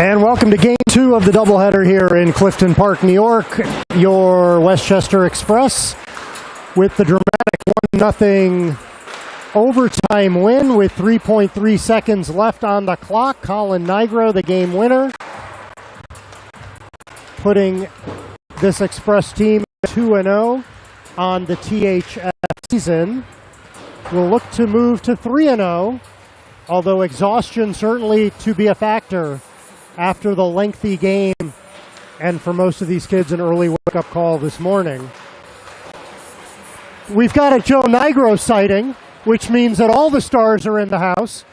And welcome to Game 2 of the doubleheader here in Clifton Park, New York. Your Westchester Express with the dramatic 1-0 overtime win with 3.3 seconds left on the clock. Colin Nigro, the game winner, putting this Express team 2-0 on the THF season. Will look to move to 3-0, although exhaustion certainly to be a factor after the lengthy game, and for most of these kids, an early wake-up call this morning. We've got a Joe Nigro sighting, which means that all the stars are in the house.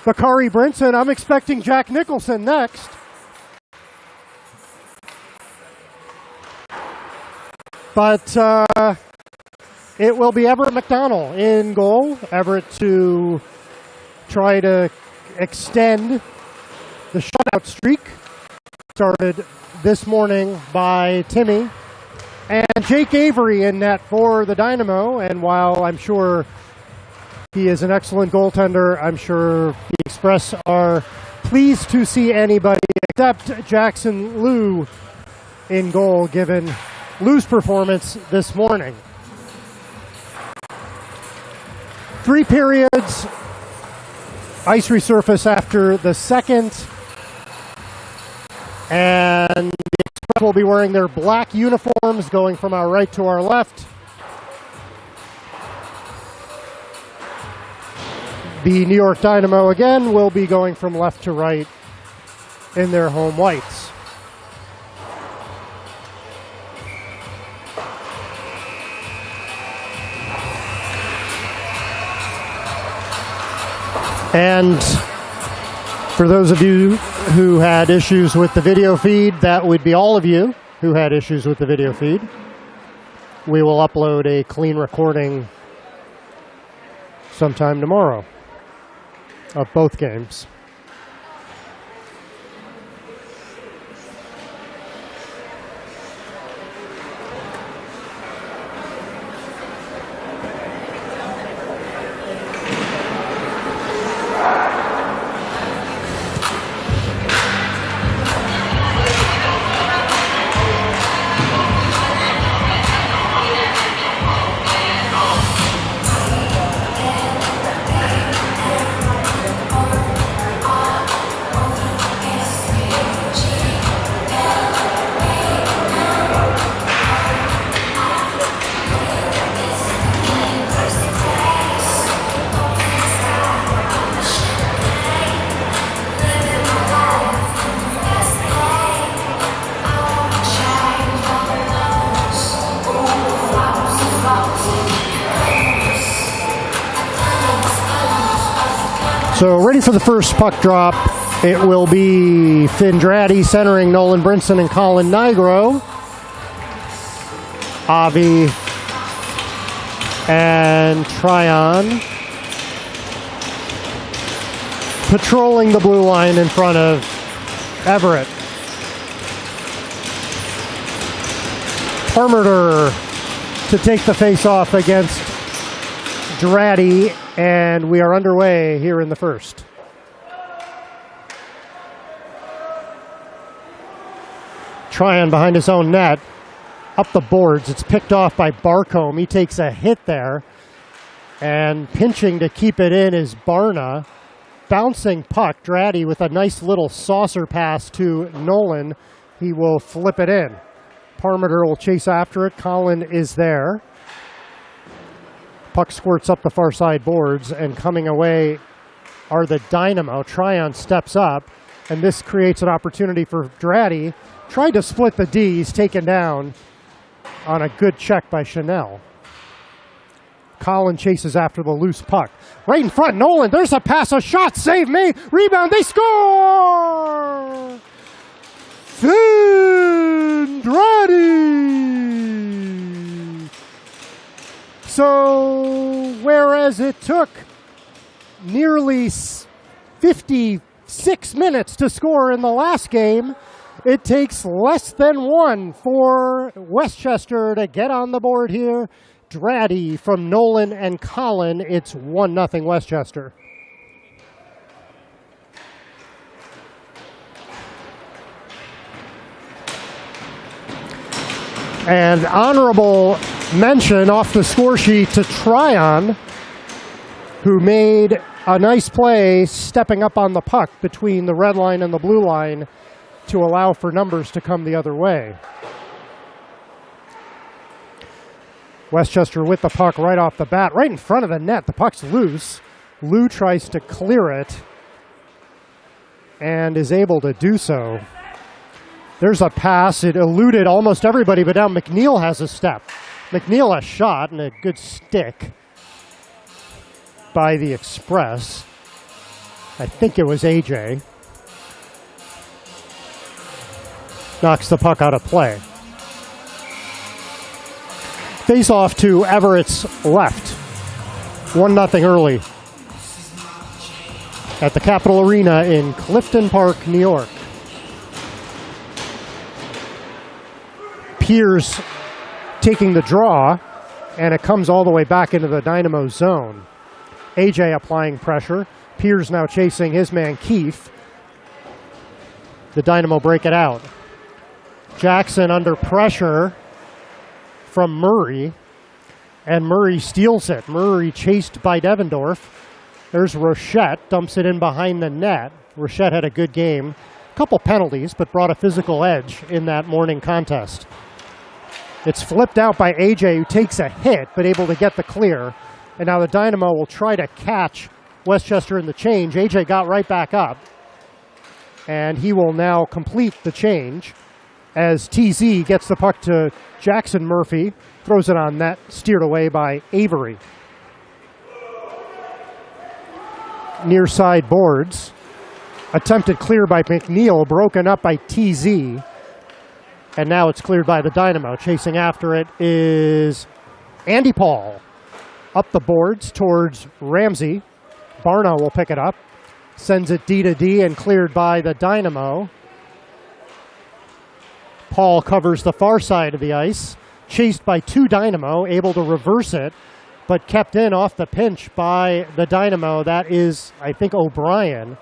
Bakari Brinson, I'm expecting Jack Nicholson next. But it will be Everett McDonald in goal. Everett to try to extend the shutout streak started this morning by Timmy. And Jake Avery in net for the Dynamo. And while I'm sure he is an excellent goaltender, I'm sure the Express are pleased to see anybody except Jackson Liu in goal, given Liu's performance this morning. 3 periods, ice resurface after the second. And the Express will be wearing their black uniforms, going from our right to our left. The New York Dynamo, again, will be going from left to right in their home whites. And for those of you who had issues with the video feed, that would be all of you who had issues with the video feed. We will upload a clean recording sometime tomorrow of both games. So ready for the first puck drop. It will be Finn Draddy centering Nolan Brinson and Colin Nigro. Avi and Tryon patrolling the blue line in front of Everett. Parmenter to take the face-off against Draddy, and we are underway here in the first. Tryon behind his own net, up the boards. It's picked off by Barcombe. He takes a hit there, and pinching to keep it in is Barna. Bouncing puck, Draddy with a nice little saucer pass to Nolan. He will flip it in. Parmenter will chase after it. Colin is there. Puck squirts up the far side boards, and coming away are the Dynamo. Tryon steps up, and this creates an opportunity for Draddy. Tried to split the D. He's taken down on a good check by Chanel. Colin chases after the loose puck. Right in front, Nolan, there's a pass, a shot, save me, rebound, they score! Finn Draddy! So, whereas it took nearly 56 minutes to score in the last game, it takes less than one for Westchester to get on the board here. Draddy from Nolan and Colin. It's 1-0 Westchester. And honorable mention off the score sheet to Tryon, who made a nice play stepping up on the puck between the red line and the blue line to allow for numbers to come the other way. Westchester with the puck right off the bat, right in front of the net. The puck's loose. Lou tries to clear it and is able to do so. There's a pass. It eluded almost everybody, but now McNeil has a step. McNeil a shot and a good stick by the Express. I think it was AJ. Knocks the puck out of play. Face off to Everett's left. 1-0 early at the Capitol Arena in Clifton Park, New York. Piers taking the draw, and it comes all the way back into the Dynamo zone. AJ applying pressure. Piers now chasing his man Keith. The Dynamo break it out. Jackson under pressure from Murray, and Murray steals it. Murray chased by Devendorf. There's Rochette, dumps it in behind the net. Rochette had a good game. A couple penalties, but brought a physical edge in that morning contest. It's flipped out by AJ, who takes a hit, but able to get the clear. And now the Dynamo will try to catch Westchester in the change. AJ got right back up, and he will now complete the change as TZ gets the puck to Jackson Murphy, throws it on net, steered away by Avery. Near side boards. Attempted clear by McNeil, broken up by TZ. And now it's cleared by the Dynamo. Chasing after it is Andy Paul. Up the boards towards Ramsey. Barna will pick it up. Sends it D to D and cleared by the Dynamo. Paul covers the far side of the ice, chased by two Dynamo, able to reverse it, but kept in off the pinch by the Dynamo. That is, I think, O'Brien.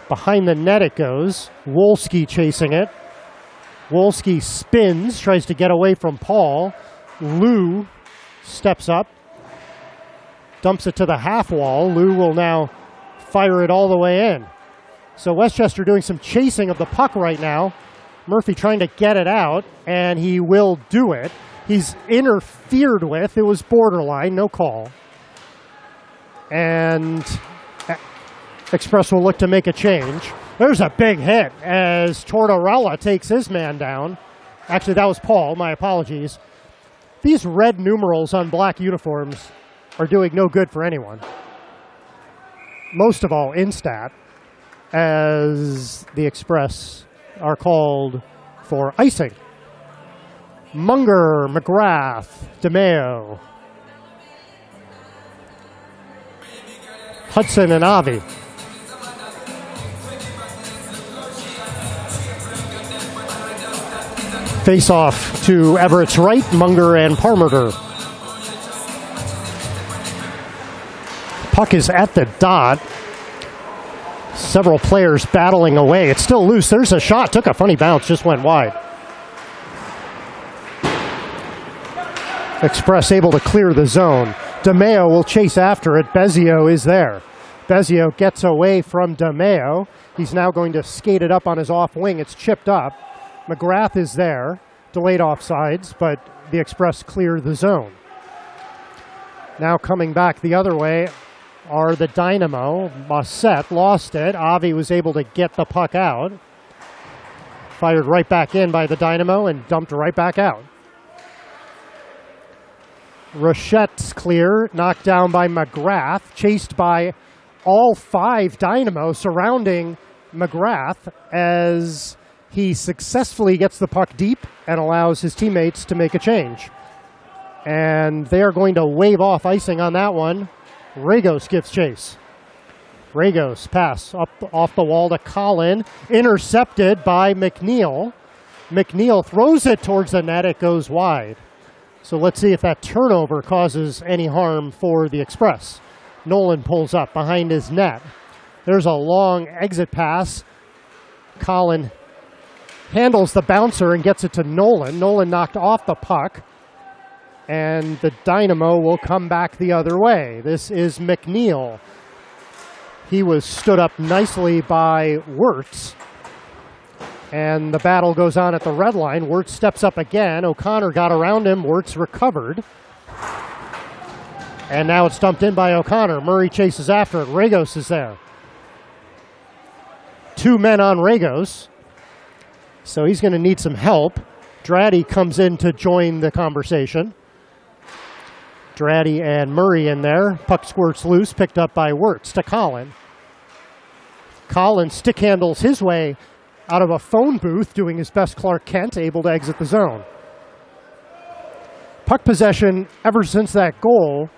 Behind the net it goes. Wolski chasing it. Wolski spins, tries to get away from Paul. Lou steps up, dumps it to the half wall. Lou will now fire it all the way in. So Westchester doing some chasing of the puck right now. Murphy trying to get it out, and he will do it. He's interfered with. It was borderline, no call. And Express will look to make a change. There's a big hit as Tortorella takes his man down. Actually, that was Paul. My apologies. These red numerals on black uniforms are doing no good for anyone. Most of all, Instat, as the Express are called for icing. Munger, McGrath, DeMeo, Hudson, and Avi. Face off to Everett's right, Munger and Parmenter. Puck is at the dot. Several players battling away. It's still loose. There's a shot. Took a funny bounce. Just went wide. Express able to clear the zone. DeMeo will chase after it. Bezio is there. Bezio gets away from DeMeo. He's now going to skate it up on his off wing. It's chipped up. McGrath is there. Delayed offsides, but the Express clear the zone. Now coming back the other way are the Dynamo. Mossette lost it. Avi was able to get the puck out. Fired right back in by the Dynamo and dumped right back out. Rochette's clear, knocked down by McGrath, chased by all 5 Dynamo surrounding McGrath as he successfully gets the puck deep and allows his teammates to make a change. And they are going to wave off icing on that one. Ragos gives chase. Ragos pass up off the wall to Colin, intercepted by McNeil. McNeil throws it towards the net. It goes wide. So let's see if that turnover causes any harm for the Express. Nolan pulls up behind his net. There's a long exit pass. Colin handles the bouncer and gets it to Nolan. Nolan knocked off the puck. And the Dynamo will come back the other way. This is McNeil. He was stood up nicely by Wirtz. And the battle goes on at the red line. Wirtz steps up again. O'Connor got around him. Wirtz recovered. And now it's dumped in by O'Connor. Murray chases after it. Ragos is there. 2 men on Ragos. So he's going to need some help. Draddy comes in to join the conversation. Draddy and Murray in there. Puck squirts loose, picked up by Wirtz to Colin. Colin stick handles his way out of a phone booth, doing his best Clark Kent, able to exit the zone. Puck possession ever since that goal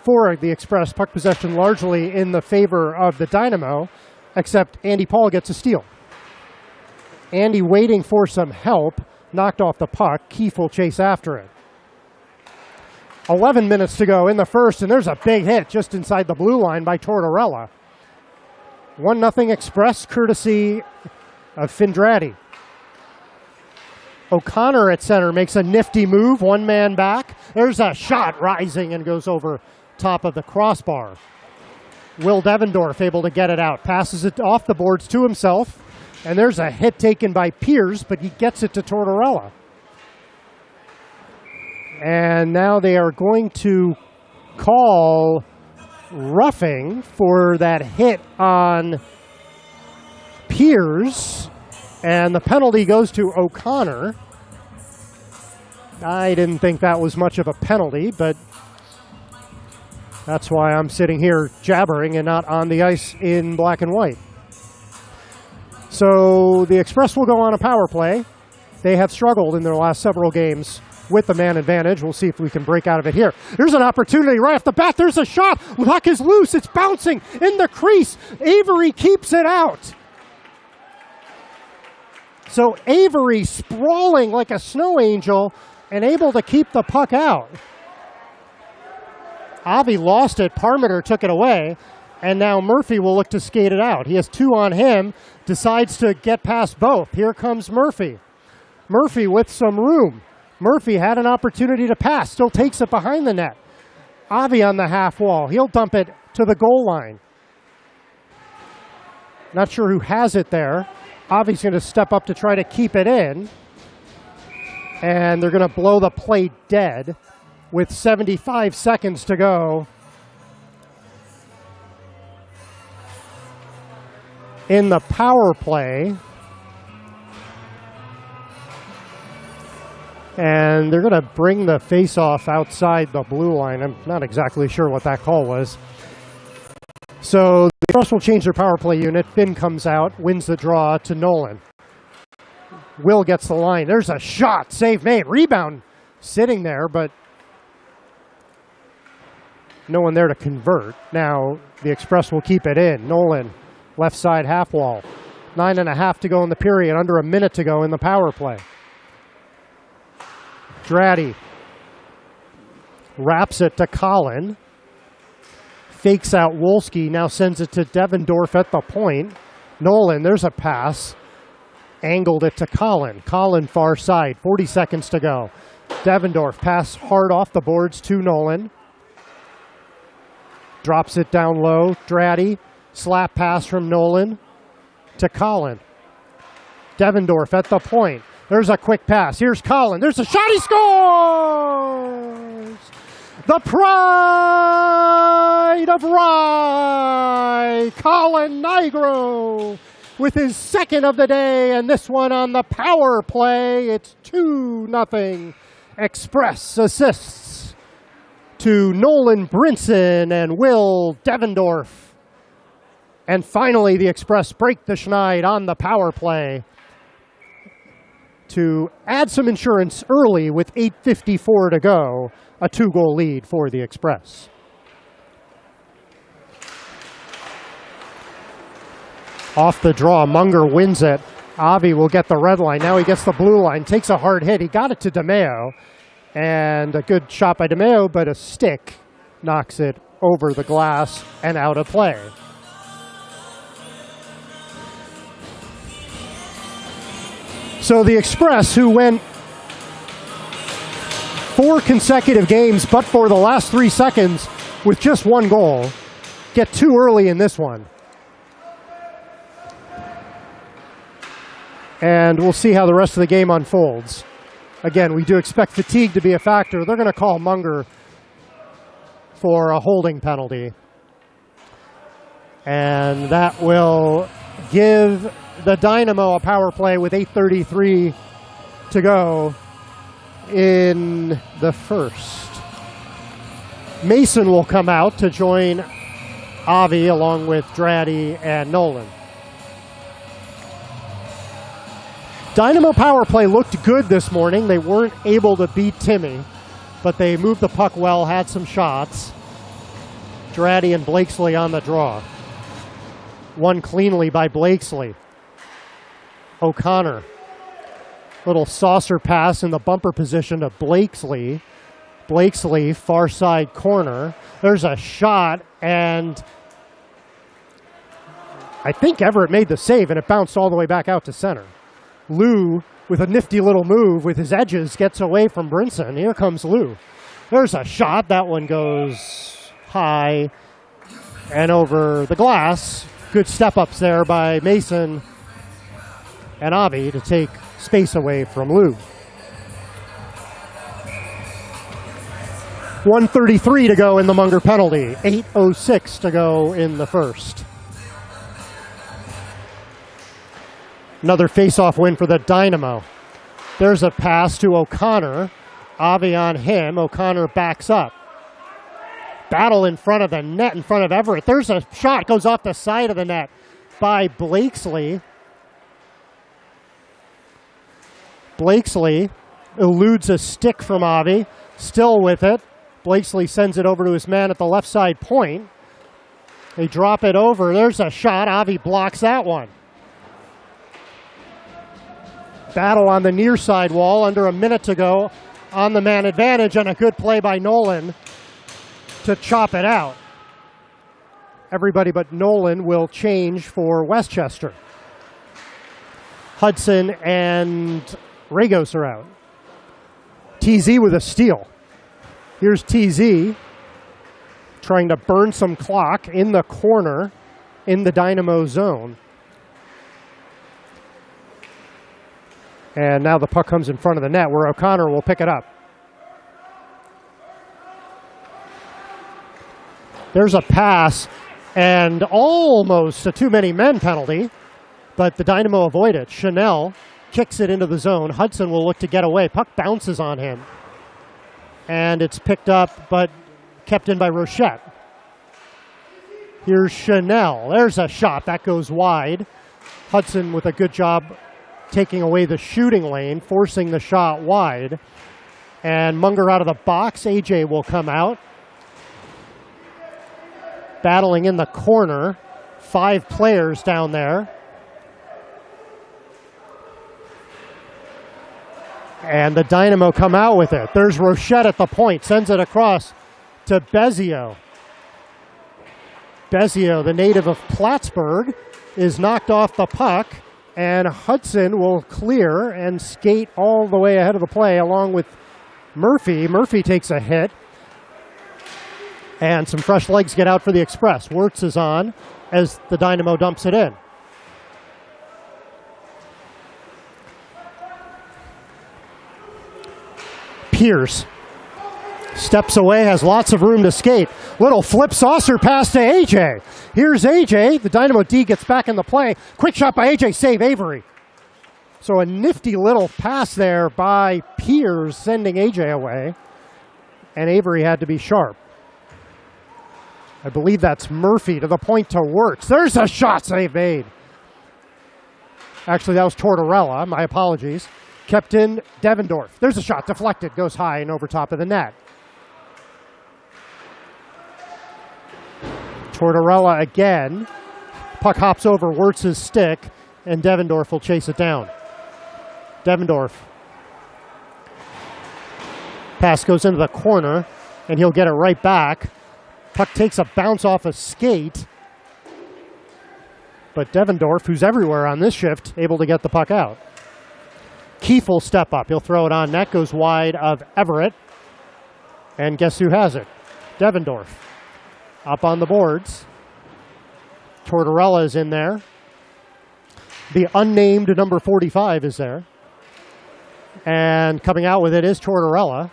for the Express, puck possession largely in the favor of the Dynamo, except Andy Paul gets a steal. Andy waiting for some help, knocked off the puck. Keefe will chase after it. 11 minutes to go in the first, and there's a big hit just inside the blue line by Tortorella. 1-0 Express, courtesy of Findrati. O'Connor at center makes a nifty move, 1 man back. There's a shot rising and goes over top of the crossbar. Will Devendorf able to get it out, passes it off the boards to himself, and there's a hit taken by Pierce, but he gets it to Tortorella. And now they are going to call roughing for that hit on Pierce, and the penalty goes to O'Connor. I didn't think that was much of a penalty, but that's why I'm sitting here jabbering and not on the ice in black and white. So the Express will go on a power play. They have struggled in their last several games with the man advantage. We'll see if we can break out of it here. There's an opportunity right off the bat. There's a shot. Puck is loose. It's bouncing in the crease. Avery keeps it out. So Avery sprawling like a snow angel and able to keep the puck out. Avi lost it. Parmenter took it away. And now Murphy will look to skate it out. He has 2 on him. Decides to get past both. Here comes Murphy. Murphy with some room. Murphy had an opportunity to pass. Still takes it behind the net. Avi on the half wall. He'll dump it to the goal line. Not sure who has it there. Avi's going to step up to try to keep it in. And they're going to blow the play dead with 75 seconds to go in the power play. And they're going to bring the face-off outside the blue line. I'm not exactly sure what that call was. So the Express will change their power play unit. Finn comes out, wins the draw to Nolan. Will gets the line. There's a shot. Save made. Rebound sitting there, but no one there to convert. Now the Express will keep it in. Nolan, left side half wall. 9.5 to go in the period. Under a minute to go in the power play. Dratty wraps it to Colin. Fakes out Wolski. Now sends it to Devendorf at the point. Nolan, there's a pass. Angled it to Colin. Colin far side. 40 seconds to go. Devendorf pass hard off the boards to Nolan. Drops it down low. Dratty. Slap pass from Nolan to Colin. Devendorf at the point. There's a quick pass. Here's Colin. There's a shot. He scores! The pride of Rye, Colin Nigro, with his second of the day, and this one on the power play. It's 2-0. Express assists to Nolan Brinson and Will Devendorf. And finally, the Express break the schneid on the power play to add some insurance early with 8:54 to go. A 2-goal lead for the Express. Off the draw, Munger wins it. Avi will get the red line. Now he gets the blue line. Takes a hard hit. He got it to DeMeo. And a good shot by DeMeo, but a stick knocks it over the glass and out of play. So the Express, who went 4 consecutive games, but for the last 3 seconds with just 1 goal, get 2 early in this one. And we'll see how the rest of the game unfolds. Again, we do expect fatigue to be a factor. They're going to call Munger for a holding penalty. And that will give the Dynamo a power play with 8:33 to go in the first. Mason will come out to join Avi along with Dratty and Nolan. Dynamo power play looked good this morning. They weren't able to beat Timmy, but they moved the puck well, had some shots. Dratty and Blakesley on the draw. Won cleanly by Blakesley. O'Connor. Little saucer pass in the bumper position to Blakesley. Blakesley, far side corner. There's a shot, and I think Everett made the save, and it bounced all the way back out to center. Lou, with a nifty little move with his edges, gets away from Brinson. Here comes Lou. There's a shot. That one goes high and over the glass. Good step-ups there by Mason and Avi to take space away from Lou. 1:33 to go in the Munger penalty. 8:06 to go in the first. Another face-off win for the Dynamo. There's a pass to O'Connor. Avi on him. O'Connor backs up. Battle in front of the net, in front of Everett. There's a shot. Goes off the side of the net by Blakesley. Blakesley eludes a stick from Avi. Still with it. Blakesley sends it over to his man at the left side point. They drop it over. There's a shot. Avi blocks that one. Battle on the near side wall. Under a minute to go on the man advantage, and a good play by Nolan to chop it out. Everybody but Nolan will change for Westchester. Hudson and Ragos are out. TZ with a steal. Here's TZ trying to burn some clock in the corner in the Dynamo zone. And now the puck comes in front of the net where O'Connor will pick it up. There's a pass and almost a too many men penalty, but the Dynamo avoid it. Chanel kicks it into the zone. Hudson will look to get away. Puck bounces on him. And it's picked up, but kept in by Rochette. Here's Chanel. There's a shot. That goes wide. Hudson with a good job taking away the shooting lane, forcing the shot wide. And Munger out of the box. AJ will come out. Battling in the corner. 5 players down there. And the Dynamo come out with it. There's Rochette at the point. Sends it across to Bezio. Bezio, the native of Plattsburgh, is knocked off the puck. And Hudson will clear and skate all the way ahead of the play along with Murphy. Murphy takes a hit. And some fresh legs get out for the Express. Wirtz is on as the Dynamo dumps it in. Pierce steps away, has lots of room to skate. Little flip saucer pass to AJ. Here's AJ. The Dynamo D gets back in the play. Quick shot by AJ, save Avery. So a nifty little pass there by Pierce, sending AJ away. And Avery had to be sharp. I believe that's Murphy to the point to Wirtz. There's a shot save made. Actually, that was Tortorella. My apologies. Kept in Devendorf. There's a shot deflected. Goes high and over top of the net. Tortorella again. Puck hops over Wirtz's stick, and Devendorf will chase it down. Devendorf. Pass goes into the corner, and he'll get it right back. Puck takes a bounce off a skate. But Devendorf, who's everywhere on this shift, able to get the puck out. Keefe will step up. He'll throw it on net. Goes wide of Everett. And guess who has it? Devendorf. Up on the boards. Tortorella is in there. The unnamed number 45 is there. And coming out with it is Tortorella.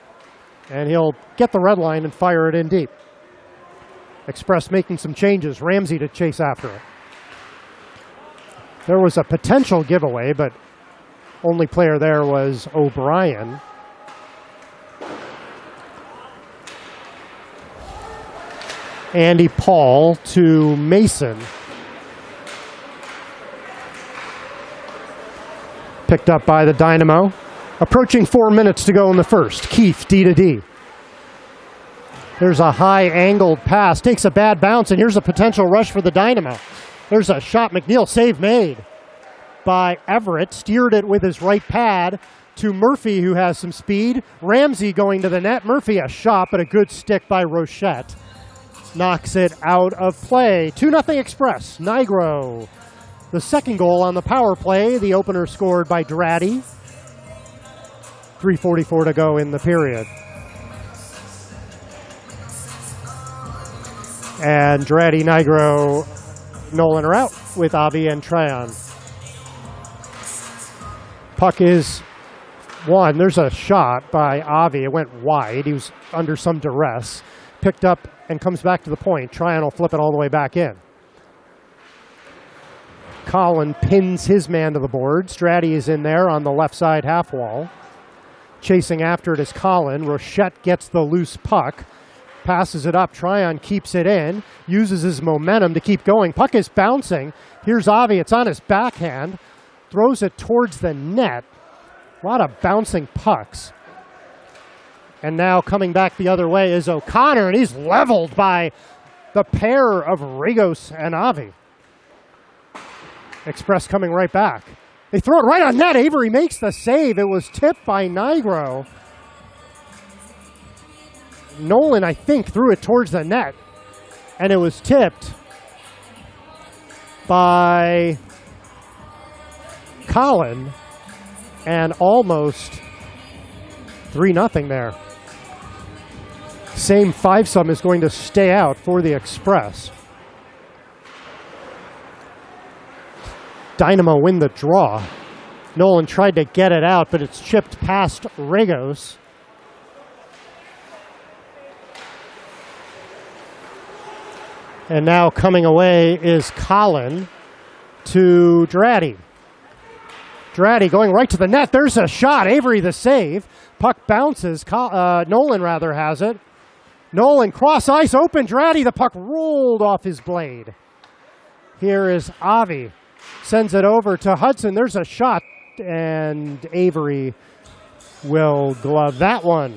And he'll get the red line and fire it in deep. Express making some changes. Ramsey to chase after it. There was a potential giveaway, but only player there was O'Brien. Andy Paul to Mason. Picked up by the Dynamo. Approaching 4 minutes to go in the first. Keefe, D to D. There's a high-angled pass. Takes a bad bounce, and here's a potential rush for the Dynamo. There's a shot. McNeil, save made by Everett. Steered it with his right pad to Murphy, who has some speed. Ramsey going to the net. Murphy a shot, but a good stick by Rochette. Knocks it out of play. 2-0 Express. Nigro. The second goal on the power play. The opener scored by Dratty. 3:44 to go in the period. And Dratty, Nigro, Nolan are out with Avi and Tryon. Puck is won. There's a shot by Avi. It went wide. He was under some duress. Picked up and comes back to the point. Tryon will flip it all the way back in. Collin pins his man to the board. Stratty is in there on the left side half wall. Chasing after it is Collin. Rochette gets the loose puck. Passes it up. Tryon keeps it in. Uses his momentum to keep going. Puck is bouncing. Here's Avi. It's on his backhand. Throws it towards the net. A lot of bouncing pucks. And now coming back the other way is O'Connor, and he's leveled by the pair of Rigos and Avi. Express coming right back. They throw it right on net. Avery makes the save. It was tipped by Nigro. Nolan, I think, threw it towards the net. And it was tipped by Collin. And almost 3-0 there. Same five-some is going to stay out for the Express. Dynamo win the draw. Nolan tried to get it out, but it's chipped past Regos. And now coming away is Collin to Dratty. Dratty going right to the net. There's a shot. Avery the save. Puck bounces. Nolan rather has it. Nolan cross ice open. Dratty, the puck rolled off his blade. Here is Avi. Sends it over to Hudson. There's a shot, and Avery will glove that one.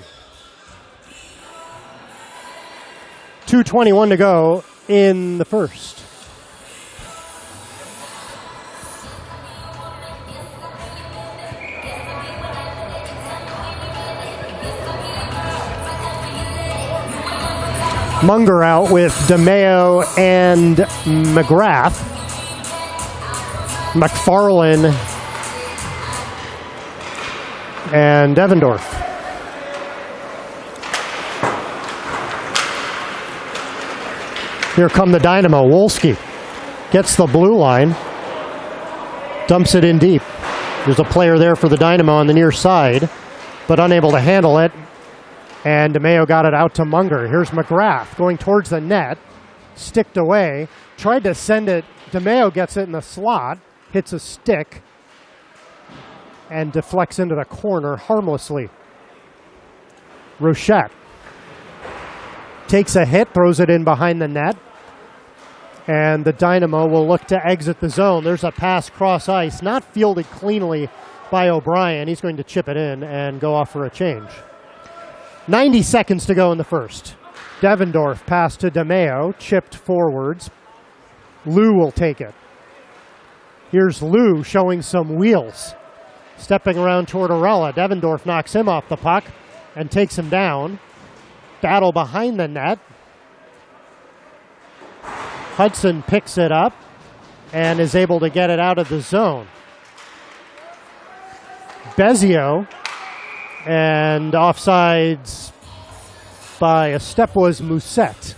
2:21 to go in the first. Munger out with DeMeo and McGrath. McFarlane and Devendorf. Here come the Dynamo. Wolski gets the blue line, dumps it in deep. There's a player there for the Dynamo on the near side, but unable to handle it. And DeMeo got it out to Munger. Here's McGrath going towards the net, sticked away, tried to send it. DeMeo gets it in the slot, hits a stick, and deflects into the corner harmlessly. Rochette takes a hit, throws it in behind the net, and the Dynamo will look to exit the zone. There's a pass cross ice, not fielded cleanly by O'Brien. He's going to chip it in and go off for a change. 90 seconds to go in the first. Devendorf pass to DeMeo, chipped forwards. Lou will take it. Here's Lou showing some wheels. Stepping around Tortorella. Devendorf knocks him off the puck and takes him down. Battle behind the net. Hudson picks it up and is able to get it out of the zone. Bezio, and offsides by a step was Musette.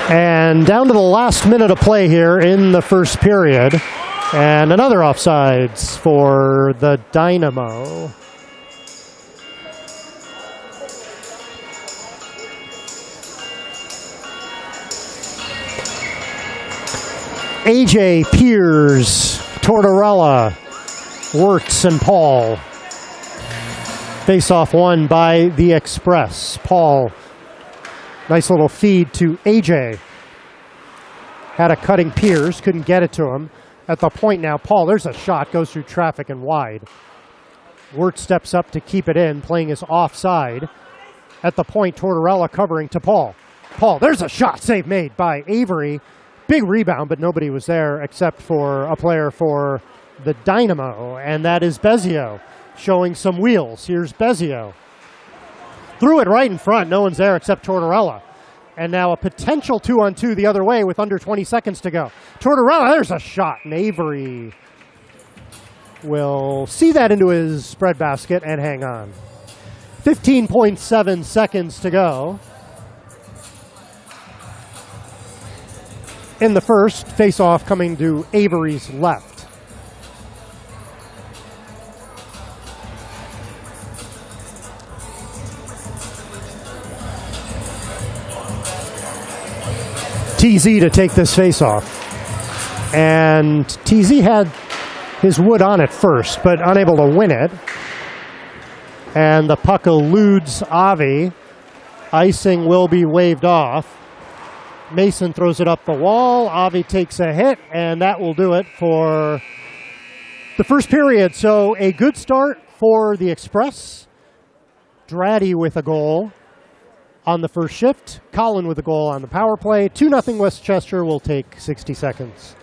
And down to the last minute of play here in the first period. And another offsides for the Dynamo. AJ, Piers, Tortorella, Wirtz, and Paul. Face-off won by the Express. Paul, nice little feed to AJ. Had a cutting Piers, couldn't get it to him. At the point now, Paul, there's a shot, goes through traffic and wide. Wirtz steps up to keep it in, playing his offside. At the point, Tortorella covering to Paul. Paul, there's a shot, save made by Avery. Big rebound, but nobody was there except for a player for the Dynamo, and that is Bezio, showing some wheels. Here's Bezio. Threw it right in front, no one's there except Tortorella. And now a potential 2-on-2 the other way with under 20 seconds to go. Tortorella, there's a shot. And Avery will see that into his spread basket and hang on. 15.7 seconds to go. In the first, face-off coming to Avery's left. TZ to take this face-off. And TZ had his wood on it first, but unable to win it. And the puck eludes Avi. Icing will be waved off. Mason throws it up the wall. Avi takes a hit, and that will do it for the first period. So a good start for the Express. Dratty with a goal on the first shift. Colin with a goal on the power play. 2-0 Westchester will take 60 seconds.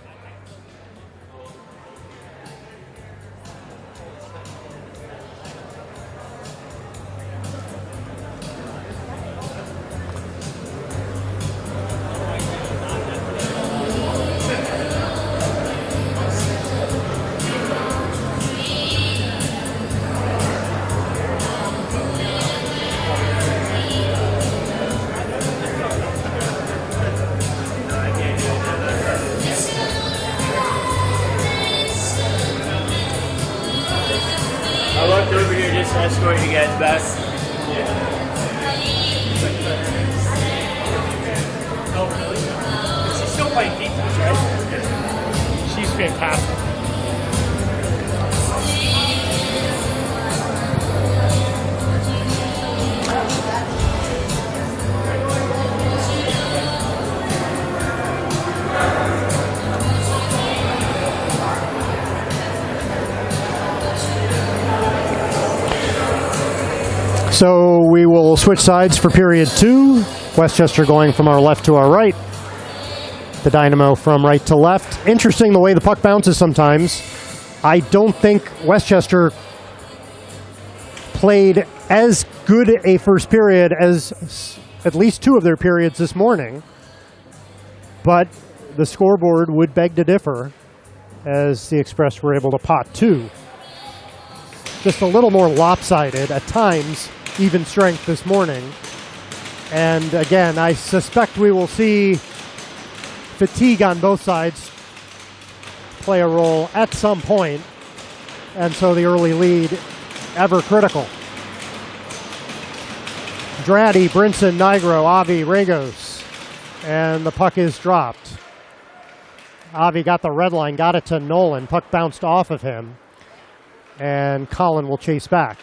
escorting you guys back. Oh, really? She's still playing defense, right? She's fantastic. So we will switch sides for period 2. Westchester going from our left to our right. The Dynamo from right to left. Interesting the way the puck bounces sometimes. I don't think Westchester played as good a first period as at least 2 of their periods this morning. But the scoreboard would beg to differ as the Express were able to pot 2. Just a little more lopsided at times. Even strength this morning. And again, I suspect we will see fatigue on both sides play a role at some point. And so the early lead ever critical. Draddy, Brinson, Nigro, Avi, Regos. And the puck is dropped. Avi got the red line, got it to Nolan. Puck bounced off of him. And Colin will chase back.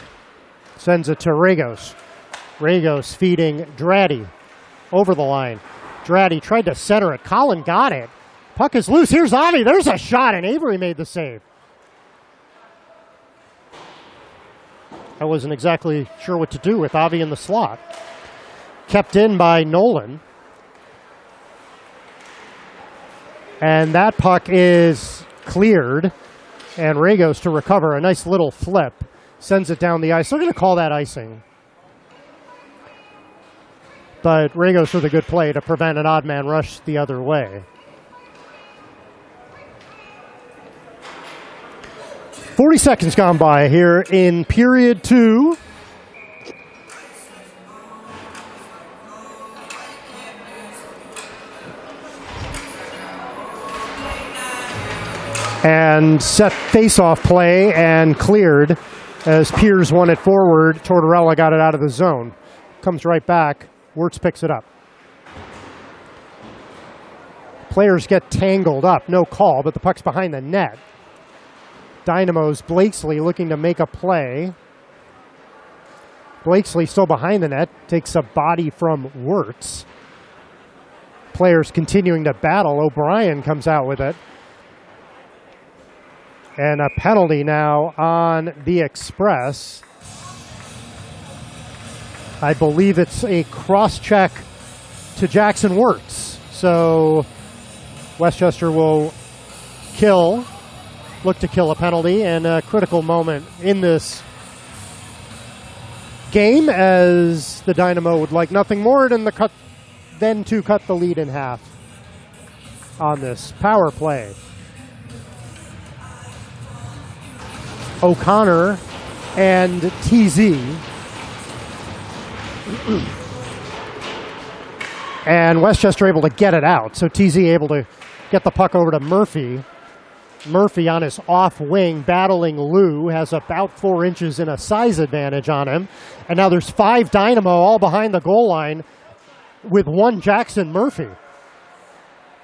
Sends it to Regos. Regos feeding Draddy over the line. Draddy tried to center it. Colin got it. Puck is loose. Here's Avi. There's a shot, and Avery made the save. I wasn't exactly sure what to do with Avi in the slot. Kept in by Nolan. And that puck is cleared. And Regos to recover. A nice little flip. Sends it down the ice. They're going to call that icing. But Regos with a good play to prevent an odd man rush the other way. 40 seconds gone by here in period 2. And set face-off play and cleared as Piers won it forward. Tortorella got it out of the zone. Comes right back. Wirtz picks it up. Players get tangled up. No call, but the puck's behind the net. Dynamo's Blakesley looking to make a play. Blakesley still behind the net. Takes a body from Wirtz. Players continuing to battle. O'Brien comes out with it. And a penalty now on the Express. I believe it's a cross-check to Jackson Wirtz. So Westchester will look to kill a penalty, and a critical moment in this game as the Dynamo would like nothing more than to cut the lead in half on this power play. O'Connor and TZ. And Westchester able to get it out. So TZ able to get the puck over to Murphy. Murphy on his off wing battling Lou, has about 4 inches in a size advantage on him. And now there's 5 Dynamo all behind the goal line with 1 Jackson Murphy.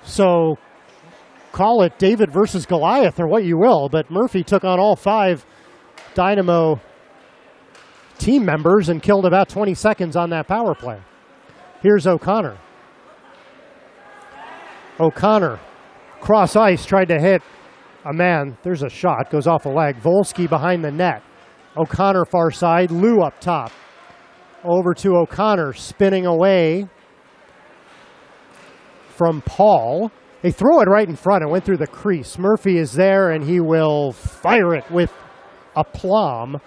So call it David versus Goliath or what you will, but Murphy took on all 5 Dynamo team members and killed about 20 seconds on that power play. Here's O'Connor. O'Connor, cross ice, tried to hit a man. There's a shot, goes off a leg. Volsky behind the net. O'Connor far side, Lou up top. Over to O'Connor, spinning away from Paul. They throw it right in front. It went through the crease. Murphy is there, and he will fire it with aplomb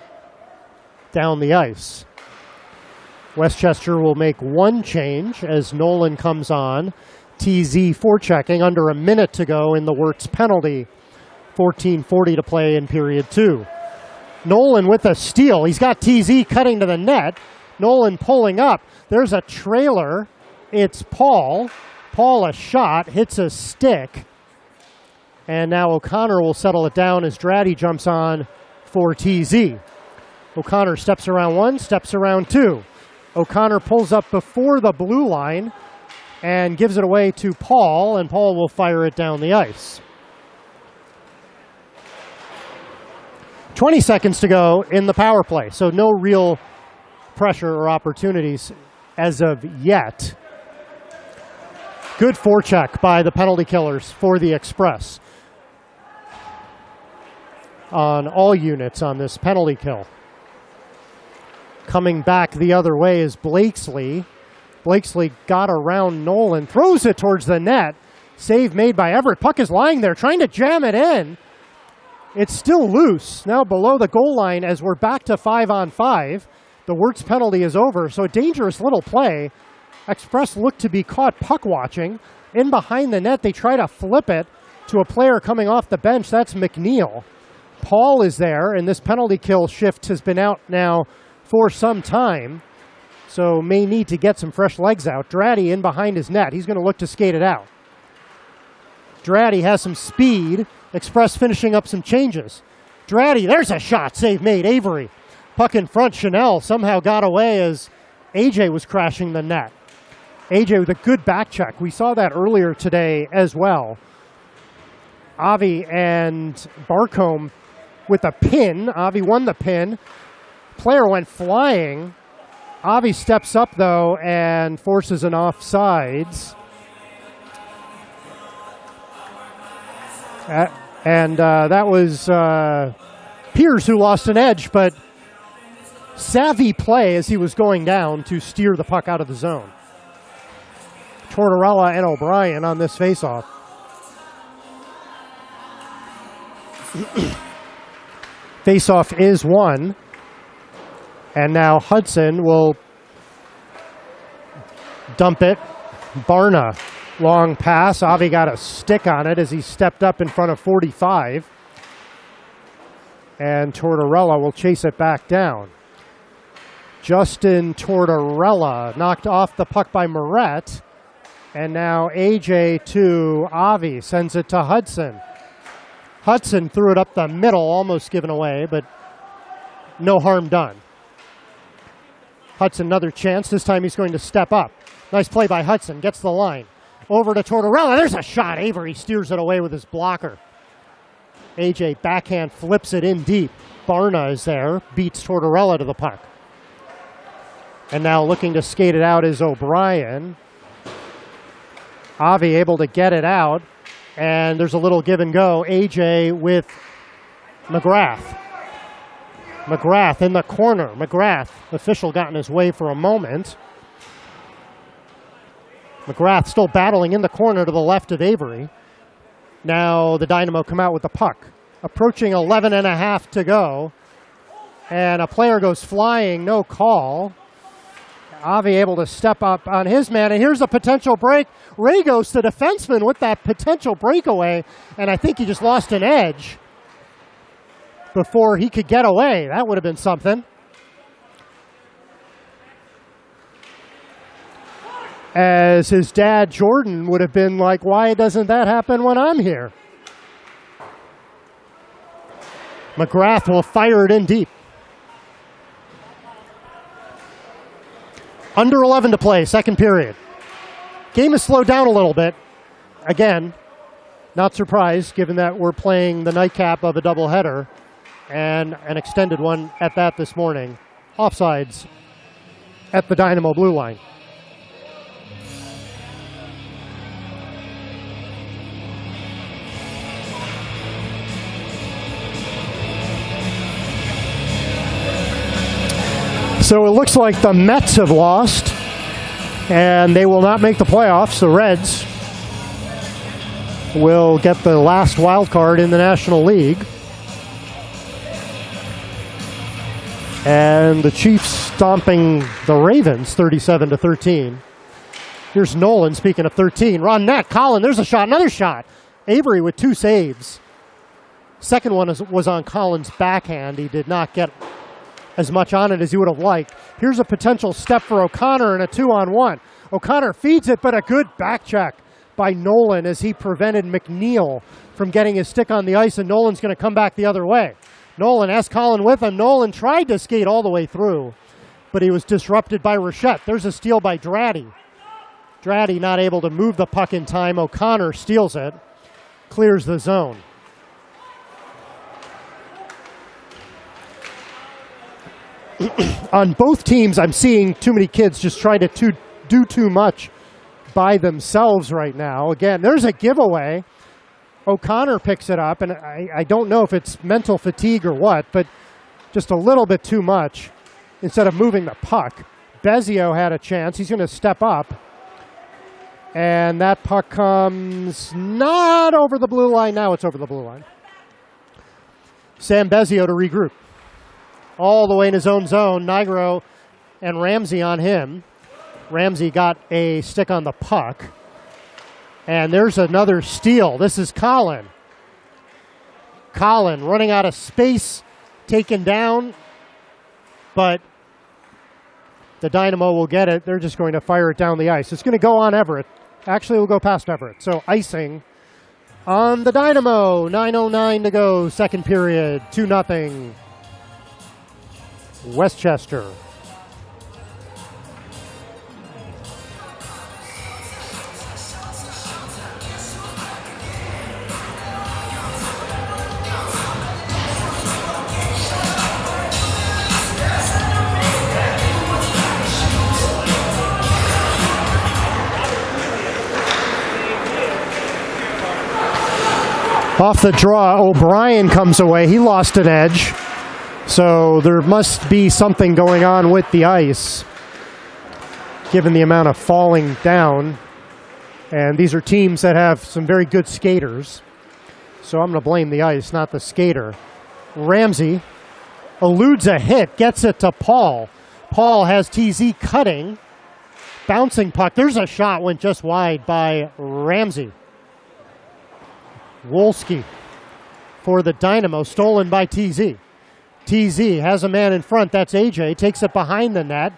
down the ice. Westchester will make 1 change as Nolan comes on. TZ forechecking, under a minute to go in the Wirtz penalty. 14:40 to play in period 2. Nolan with a steal. He's got TZ cutting to the net. Nolan pulling up. There's a trailer. It's Paul. Paul a shot, hits a stick. And now O'Connor will settle it down as Draddy jumps on for TZ. O'Connor steps around one, steps around two. O'Connor pulls up before the blue line and gives it away to Paul, and Paul will fire it down the ice. 20 seconds to go in the power play, so no real pressure or opportunities as of yet. Good forecheck by the penalty killers for the Express on all units on this penalty kill. Coming back the other way is Blakesley. Blakesley got around Nolan, throws it towards the net. Save made by Everett. Puck is lying there, trying to jam it in. It's still loose. Now below the goal line as we're back to 5-on-5. The Wirtz penalty is over, so a dangerous little play. Express look to be caught puck watching. In behind the net, they try to flip it to a player coming off the bench. That's McNeil. Paul is there, and this penalty kill shift has been out now for some time, so may need to get some fresh legs out. Dratty in behind his net. He's going to look to skate it out. Dratty has some speed. Express finishing up some changes. Dratty, there's a shot. Save made. Avery. Puck in front. Chanel somehow got away as AJ was crashing the net. AJ with a good back check. We saw that earlier today as well. Avi and Barcombe with a pin. Avi won the pin. Player went flying. Avi steps up, though, and forces an offsides. That was Piers who lost an edge, but savvy play as he was going down to steer the puck out of the zone. Tortorella and O'Brien on this faceoff. Faceoff is won. And now Hudson will dump it. Barna, long pass. Avi got a stick on it as he stepped up in front of 45. And Tortorella will chase it back down. Justin Tortorella knocked off the puck by Moret. And now AJ to Avi, sends it to Hudson. Hudson threw it up the middle, almost given away, but no harm done. Hudson, another chance. This time he's going to step up. Nice play by Hudson. Gets the line. Over to Tortorella. There's a shot. Avery steers it away with his blocker. AJ backhand flips it in deep. Barna is there. Beats Tortorella to the puck. And now looking to skate it out is O'Brien. Avi able to get it out. And there's a little give and go. AJ with McGrath. McGrath in the corner. McGrath, official got in his way for a moment. McGrath still battling in the corner to the left of Avery. Now the Dynamo come out with the puck. Approaching 11 and a half to go. And a player goes flying, no call. Avi able to step up on his man, and here's a potential break. Ray goes to defenseman with that potential breakaway, and I think he just lost an edge before he could get away. That would have been something. As his dad, Jordan, would have been like, why doesn't that happen when I'm here? McGrath will fire it in deep. Under 11 to play, second period. Game has slowed down a little bit. Again, not surprised given that we're playing the nightcap of a doubleheader and an extended one at that this morning. Offsides at the Dynamo blue line. So it looks like the Mets have lost, and they will not make the playoffs. The Reds will get the last wild card in the National League. And the Chiefs stomping the Ravens 37-13. Here's Nolan, speaking of 13. Ron net, Colin, there's a shot, another shot. Avery with 2 saves. Second one was on Colin's backhand. He did not get as much on it as he would have liked. Here's a potential step for O'Connor and a 2-on-1. O'Connor feeds it, but a good back check by Nolan as he prevented McNeil from getting his stick on the ice, and Nolan's going to come back the other way. Nolan has Colin with him. Nolan tried to skate all the way through, but he was disrupted by Rochette. There's a steal by Dratty. Dratty not able to move the puck in time. O'Connor steals it, clears the zone. On both teams, I'm seeing too many kids just trying to do too much by themselves right now. Again, there's a giveaway. O'Connor picks it up, and I don't know if it's mental fatigue or what, but just a little bit too much instead of moving the puck. Bezio had a chance. He's going to step up. And that puck comes not over the blue line. Now it's over the blue line. Sam Bezio to regroup. All the way in his own zone. Nigro and Ramsey on him. Ramsey got a stick on the puck. And there's another steal. This is Colin. Colin running out of space, taken down. But the Dynamo will get it. They're just going to fire it down the ice. It's going to go on Everett. Actually, we'll go past Everett. So icing on the Dynamo. 9:09 to go, second period. 2-0. Westchester. Off the draw, O'Brien comes away. He lost an edge. So there must be something going on with the ice, given the amount of falling down. And these are teams that have some very good skaters. So I'm going to blame the ice, not the skater. Ramsey eludes a hit, gets it to Paul. Paul has TZ cutting. Bouncing puck. There's a shot, went just wide by Ramsey. Wolski for the Dynamo, stolen by TZ. TZ has a man in front. That's AJ. Takes it behind the net.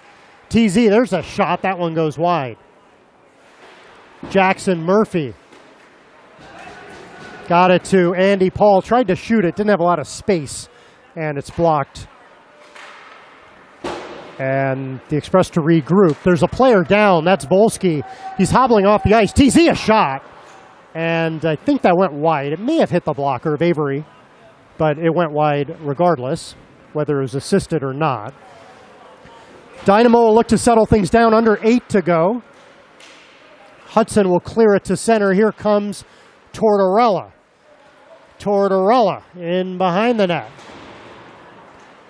TZ, there's a shot. That one goes wide. Jackson Murphy got it to Andy Paul. Tried to shoot it. Didn't have a lot of space. And it's blocked. And the Express to regroup. There's a player down. That's Volsky. He's hobbling off the ice. TZ a shot. And I think that went wide. It may have hit the blocker of Avery, but it went wide regardless, whether it was assisted or not. Dynamo will look to settle things down, under 8 to go. Hudson will clear it to center. Here comes Tortorella. Tortorella in behind the net.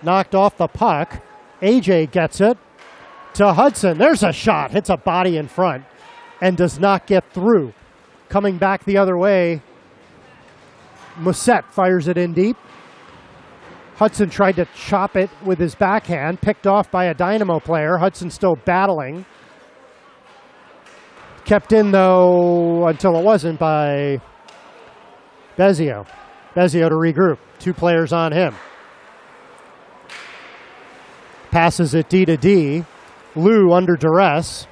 Knocked off the puck. AJ gets it to Hudson. There's a shot. Hits a body in front and does not get through. Coming back the other way, Musset fires it in deep. Hudson tried to chop it with his backhand, picked off by a Dynamo player. Hudson still battling. Kept in, though, until it wasn't, by Bezio. Bezio to regroup. 2 players on him. Passes it D to D. Lou under duress.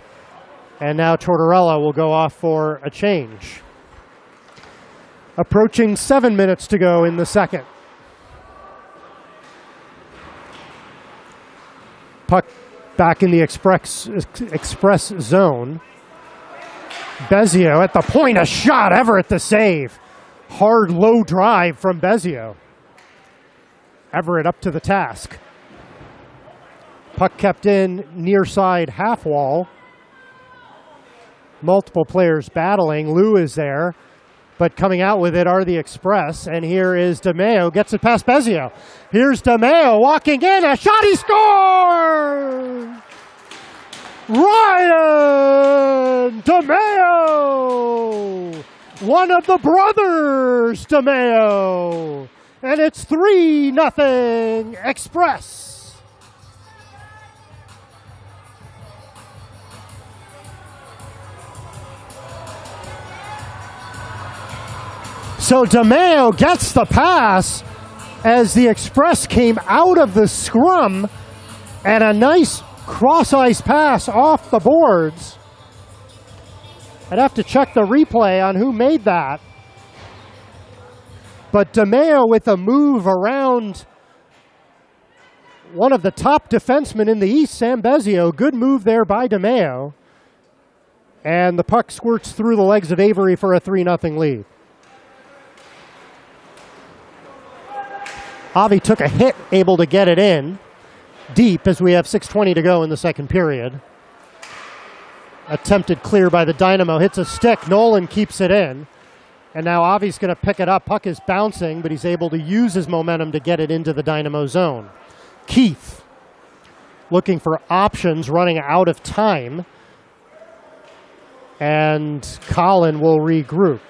And now Tortorella will go off for a change. Approaching 7 minutes to go in the second. Puck back in the express zone. Bezio at the point, a shot. Everett the save. Hard low drive from Bezio. Everett up to the task. Puck kept in near side half wall. Multiple players battling. Lou is there, but coming out with it are the Express. And here is DeMeo, gets it past Bezio. Here's DeMeo walking in, a shot, he scores! Ryan DeMeo! One of the brothers DeMeo! And it's 3-0 Express. So DeMeo gets the pass as the Express came out of the scrum, and a nice cross-ice pass off the boards. I'd have to check the replay on who made that. But DeMeo with a move around one of the top defensemen in the East, Sam Bezio. Good move there by DeMeo. And the puck squirts through the legs of Avery for a 3-0 lead. Avi took a hit, able to get it in deep as we have 6:20 to go in the second period. Attempted clear by the Dynamo, hits a stick. Nolan keeps it in. And now Avi's going to pick it up. Puck is bouncing, but he's able to use his momentum to get it into the Dynamo zone. Keith looking for options, running out of time. And Colin will regroup.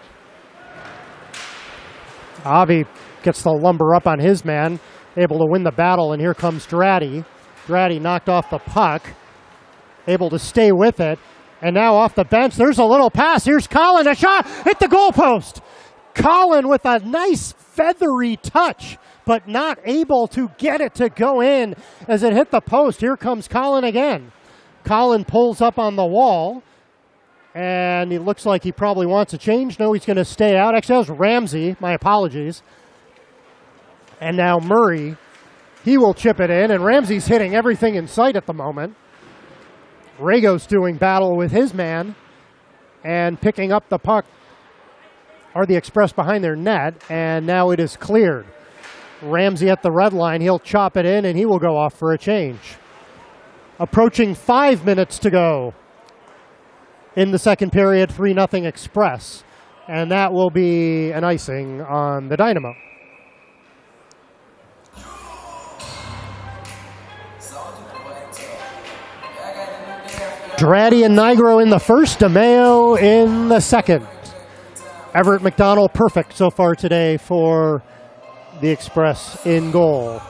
Avi gets the lumber up on his man, able to win the battle, and here comes Dratty. Dratty knocked off the puck, able to stay with it, and now off the bench, there's a little pass. Here's Colin, a shot, hit the goalpost. Colin with a nice feathery touch, but not able to get it to go in as it hit the post. Here comes Colin again. Colin pulls up on the wall, and he looks like he probably wants a change. No, he's going to stay out. Actually, that was Ramsey. My apologies. And now Murray, he will chip it in, and Ramsey's hitting everything in sight at the moment. Rago's doing battle with his man, and picking up the puck are the Express behind their net, and now it is cleared. Ramsey at the red line, he'll chop it in, and he will go off for a change. Approaching 5 minutes to go in the second period, 3-0 Express, and that will be an icing on the Dynamo. Dratty and Nigro in the first, DeMeo in the second. Everett McDonald perfect so far today for the Express in goal.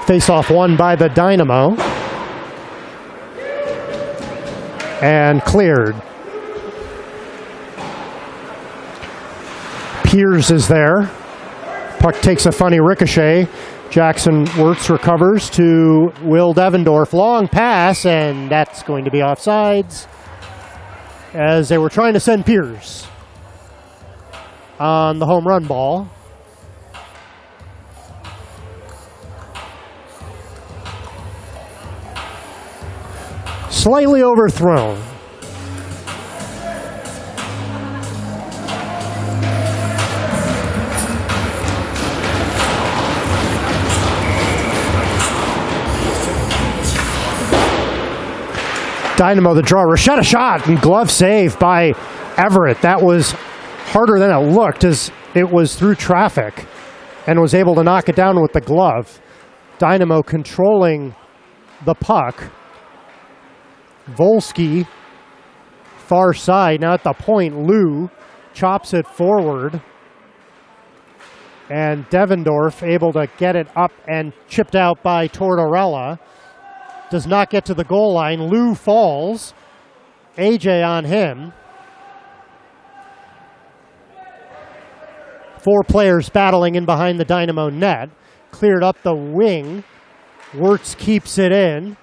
Face-off won by the Dynamo. And cleared. Piers is there. Puck takes a funny ricochet. Jackson Wirtz recovers to Will Devendorf. Long pass, and that's going to be offsides as they were trying to send Piers on the home run ball. Slightly overthrown. Dynamo the draw. Rashetta shot and glove save by Everett. That was harder than it looked as it was through traffic and was able to knock it down with the glove. Dynamo controlling the puck. Volsky, far side. Now at the point, Lou chops it forward. And Devendorf able to get it up and chipped out by Tortorella. Does not get to the goal line. Lou falls. AJ on him. 4 players battling in behind the Dynamo net. Cleared up the wing. Wirtz keeps it in.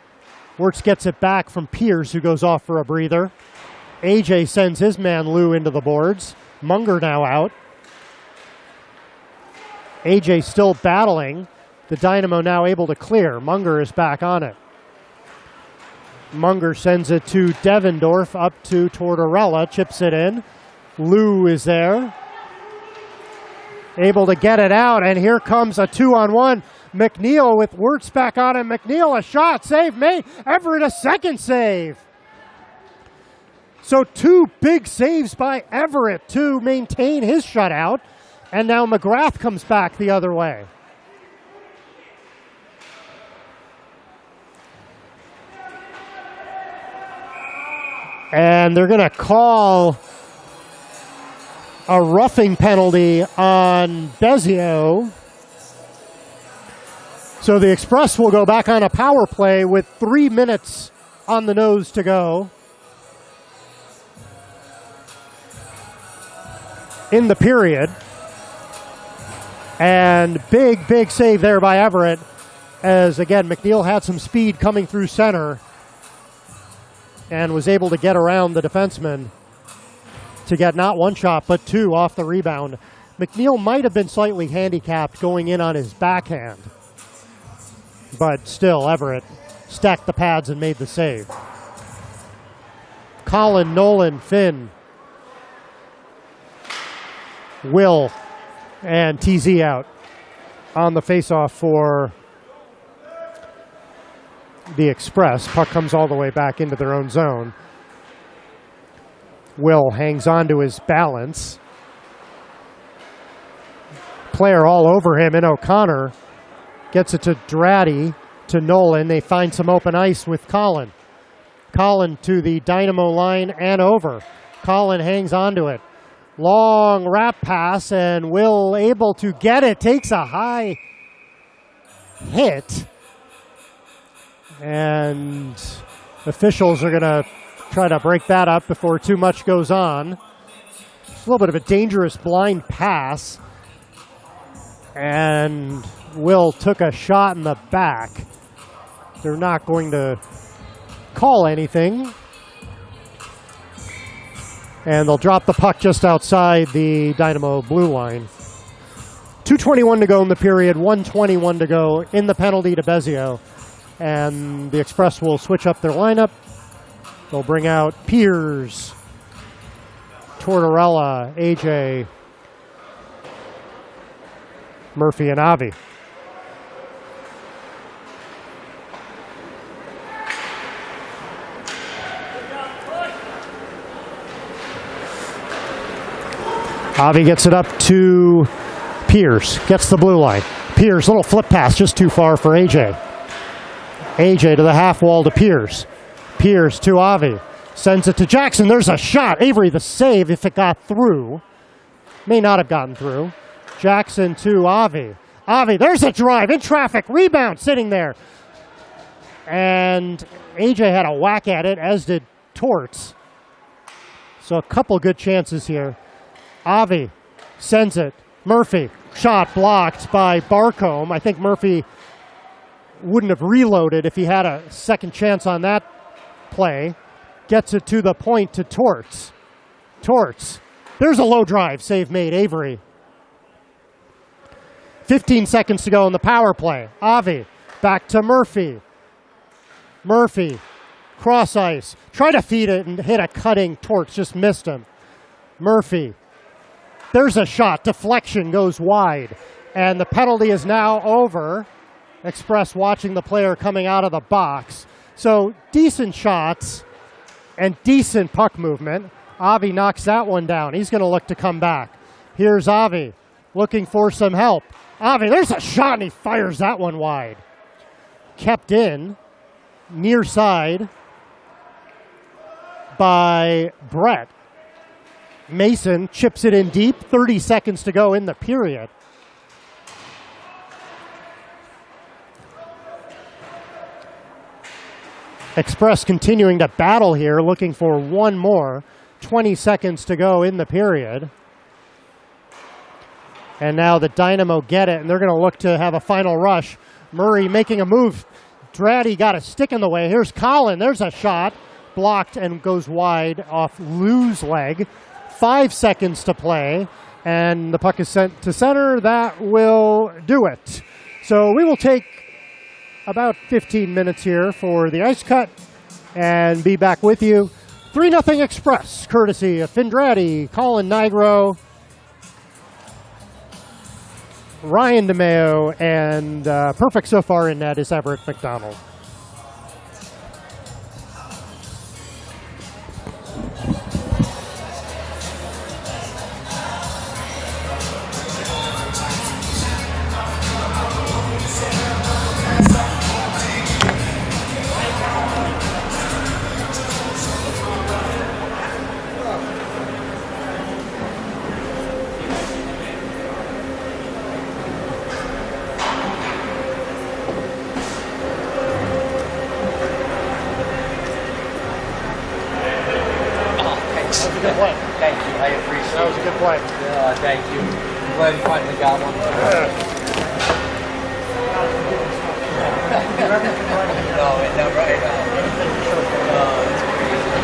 Wirtz gets it back from Piers, who goes off for a breather. AJ sends his man Lou into the boards. Munger now out. AJ still battling. The Dynamo now able to clear. Munger is back on it. Munger sends it to Devendorf, up to Tortorella, chips it in. Lou is there. Able to get it out, and here comes a 2-on-1. McNeil with Wirtz back on him. McNeil a shot, save made. Everett a second save. So 2 big saves by Everett to maintain his shutout, and now McGrath comes back the other way. And they're going to call a roughing penalty on Bezio. So the Express will go back on a power play with 3 minutes on the nose to go in the period. And big save there by Everett, as again McNeil had some speed coming through center and was able to get around the defenseman to get not one shot, but two off the rebound. McNeil might have been slightly handicapped going in on his backhand. But still, Everett stacked the pads and made the save. Colin, Nolan, Finn, Will, and TZ out on the faceoff for the Express. Puck comes all the way back into their own zone. Will hangs on to his balance. Player all over him, and O'Connor gets it to Dratty, to Nolan. They find some open ice with Colin. Colin to the Dynamo line and over. Colin hangs on to it. Long wrap pass, and Will able to get it. Takes a high hit. And officials are going to try to break that up before too much goes on. It's a little bit of a dangerous blind pass. And Will took a shot in the back. They're not going to call anything. And they'll drop the puck just outside the Dynamo blue line. 2:21 to go in the period, 1:21 to go in the penalty to Bezio. And the Express will switch up their lineup. They'll bring out Piers, Tortorella, AJ, Murphy, and Avi. Avi gets it up to Piers, gets the blue line. Piers, little flip pass, just too far for AJ. AJ to the half wall to Piers. Piers to Avi. Sends it to Jackson. There's a shot. Avery the save if it got through. May not have gotten through. Jackson to Avi. Avi, there's a drive in traffic. Rebound sitting there. And AJ had a whack at it, as did Torts. So a couple good chances here. Avi sends it. Murphy. Shot blocked by Barcombe. I think Murphy wouldn't have reloaded if he had a second chance on that play. Gets it to the point to Torts. Torts. There's a low drive. Save made. Avery. 15 seconds to go in the power play. Avi. Back to Murphy. Murphy. Cross ice. Try to feed it and hit a cutting. Torts just missed him. Murphy. There's a shot. Deflection goes wide. And the penalty is now over. Express watching the player coming out of the box. So decent shots and decent puck movement. Avi knocks that one down. He's going to look to come back. Here's Avi looking for some help. Avi, there's a shot, and he fires that one wide. Kept in, near side by Brett. Mason chips it in deep. 30 seconds to go in the period. Express continuing to battle here, looking for one more. 20 seconds to go in the period. And now the Dynamo get it, and they're going to look to have a final rush. Murray making a move. Dratty got a stick in the way. Here's Colin. There's a shot. Blocked and goes wide off Lou's leg. 5 seconds to play, and the puck is sent to center. That will do it. So we will take about 15 minutes here for the ice cut and be back with you. 3-0 Express, courtesy of Findrati, Colin Nigro, Ryan DeMeo, and perfect so far in net is Everett McDonald. Thank you, I appreciate it. That was a good play. Thank you. I'm glad you finally got one. No, it never. It's crazy.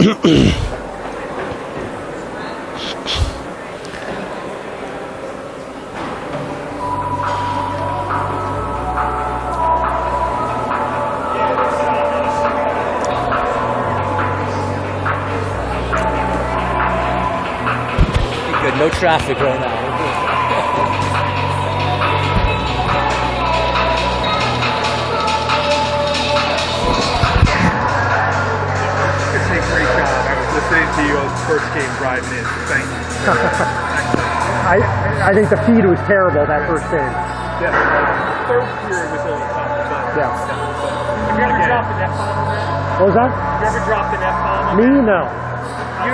Good, no traffic right now. It's a great job. I was listening to you on the first game driving in. Thank you. I think the feed was terrible that first game. Yeah. Third period was a little tough, but Yeah. Have you ever dropped an F-bomb? What was that? Have you ever dropped an F-bomb? Me? No.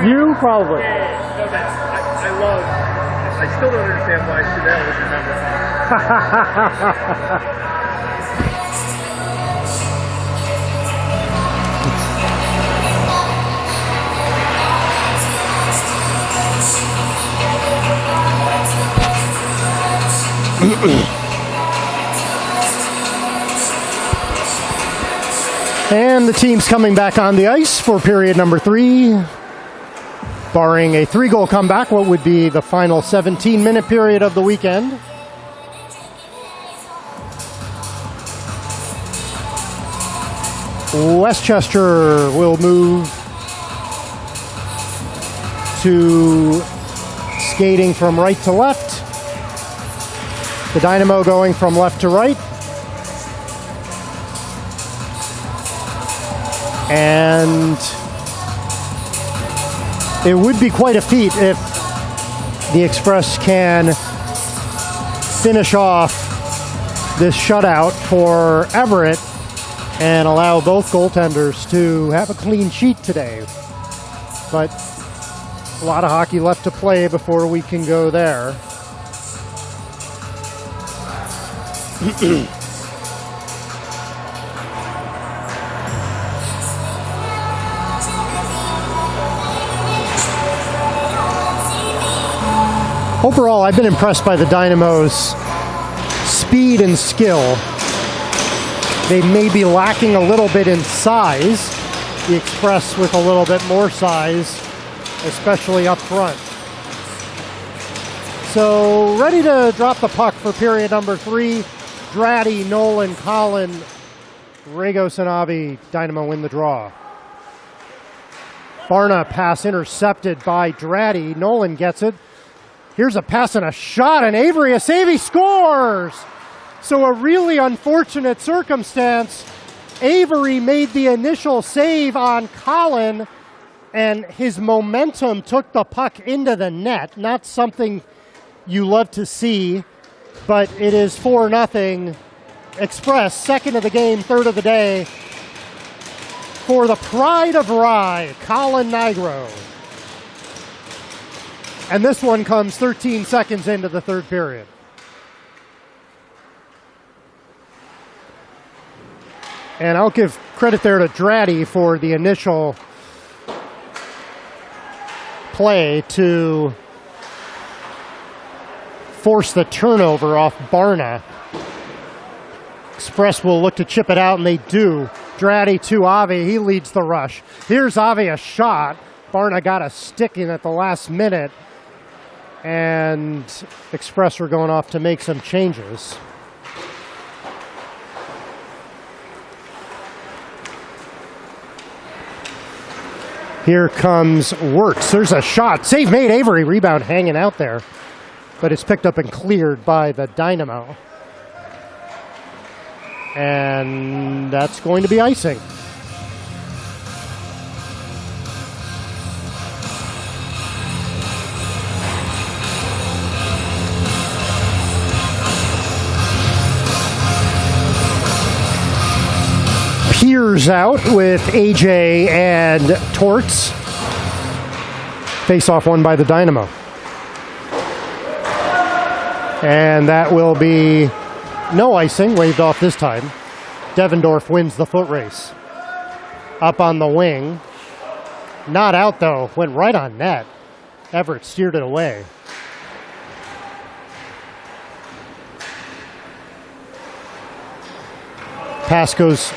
You probably. Yeah. No, that's... I love. I still don't understand why Chanel was remember that. And the team's coming back on the ice for period number 3. Barring a 3-goal comeback, what would be the final 17-minute period of the weekend. Westchester will move to skating from right to left. The Dynamo going from left to right. And it would be quite a feat if the Express can finish off this shutout for Everett and allow both goaltenders to have a clean sheet today. But a lot of hockey left to play before we can go there. Overall, I've been impressed by the Dynamo's speed and skill. They may be lacking a little bit in size. The Express with a little bit more size, especially up front. So ready to drop the puck for period number 3. Dratty, Nolan, Collin, Ragos, and Avi. Dynamo win the draw. Barna pass intercepted by Dratty. Nolan gets it. Here's a pass and a shot, and Avery Asavi scores! So a really unfortunate circumstance. Avery made the initial save on Collin, and his momentum took the puck into the net. Not something you love to see, but it is 4-0. Express, second of the game, third of the day. For the pride of Rye, Collin Nigro. And this one comes 13 seconds into the third period. And I'll give credit there to Dratty for the initial play to force the turnover off Barna. Express will look to chip it out, and they do. Dratty to Avi. He leads the rush. Here's Avi, a shot. Barna got a stick in at the last minute. And Express are going off to make some changes. Here comes Wirtz. There's a shot. Save made. Avery. Rebound hanging out there. But it's picked up and cleared by the Dynamo. And that's going to be icing. Piers out with AJ and Torts. Face-off won by the Dynamo. And that will be no icing, waved off this time. Devendorf wins the foot race. Up on the wing. Not out, though. Went right on net. Everett steered it away. Pass goes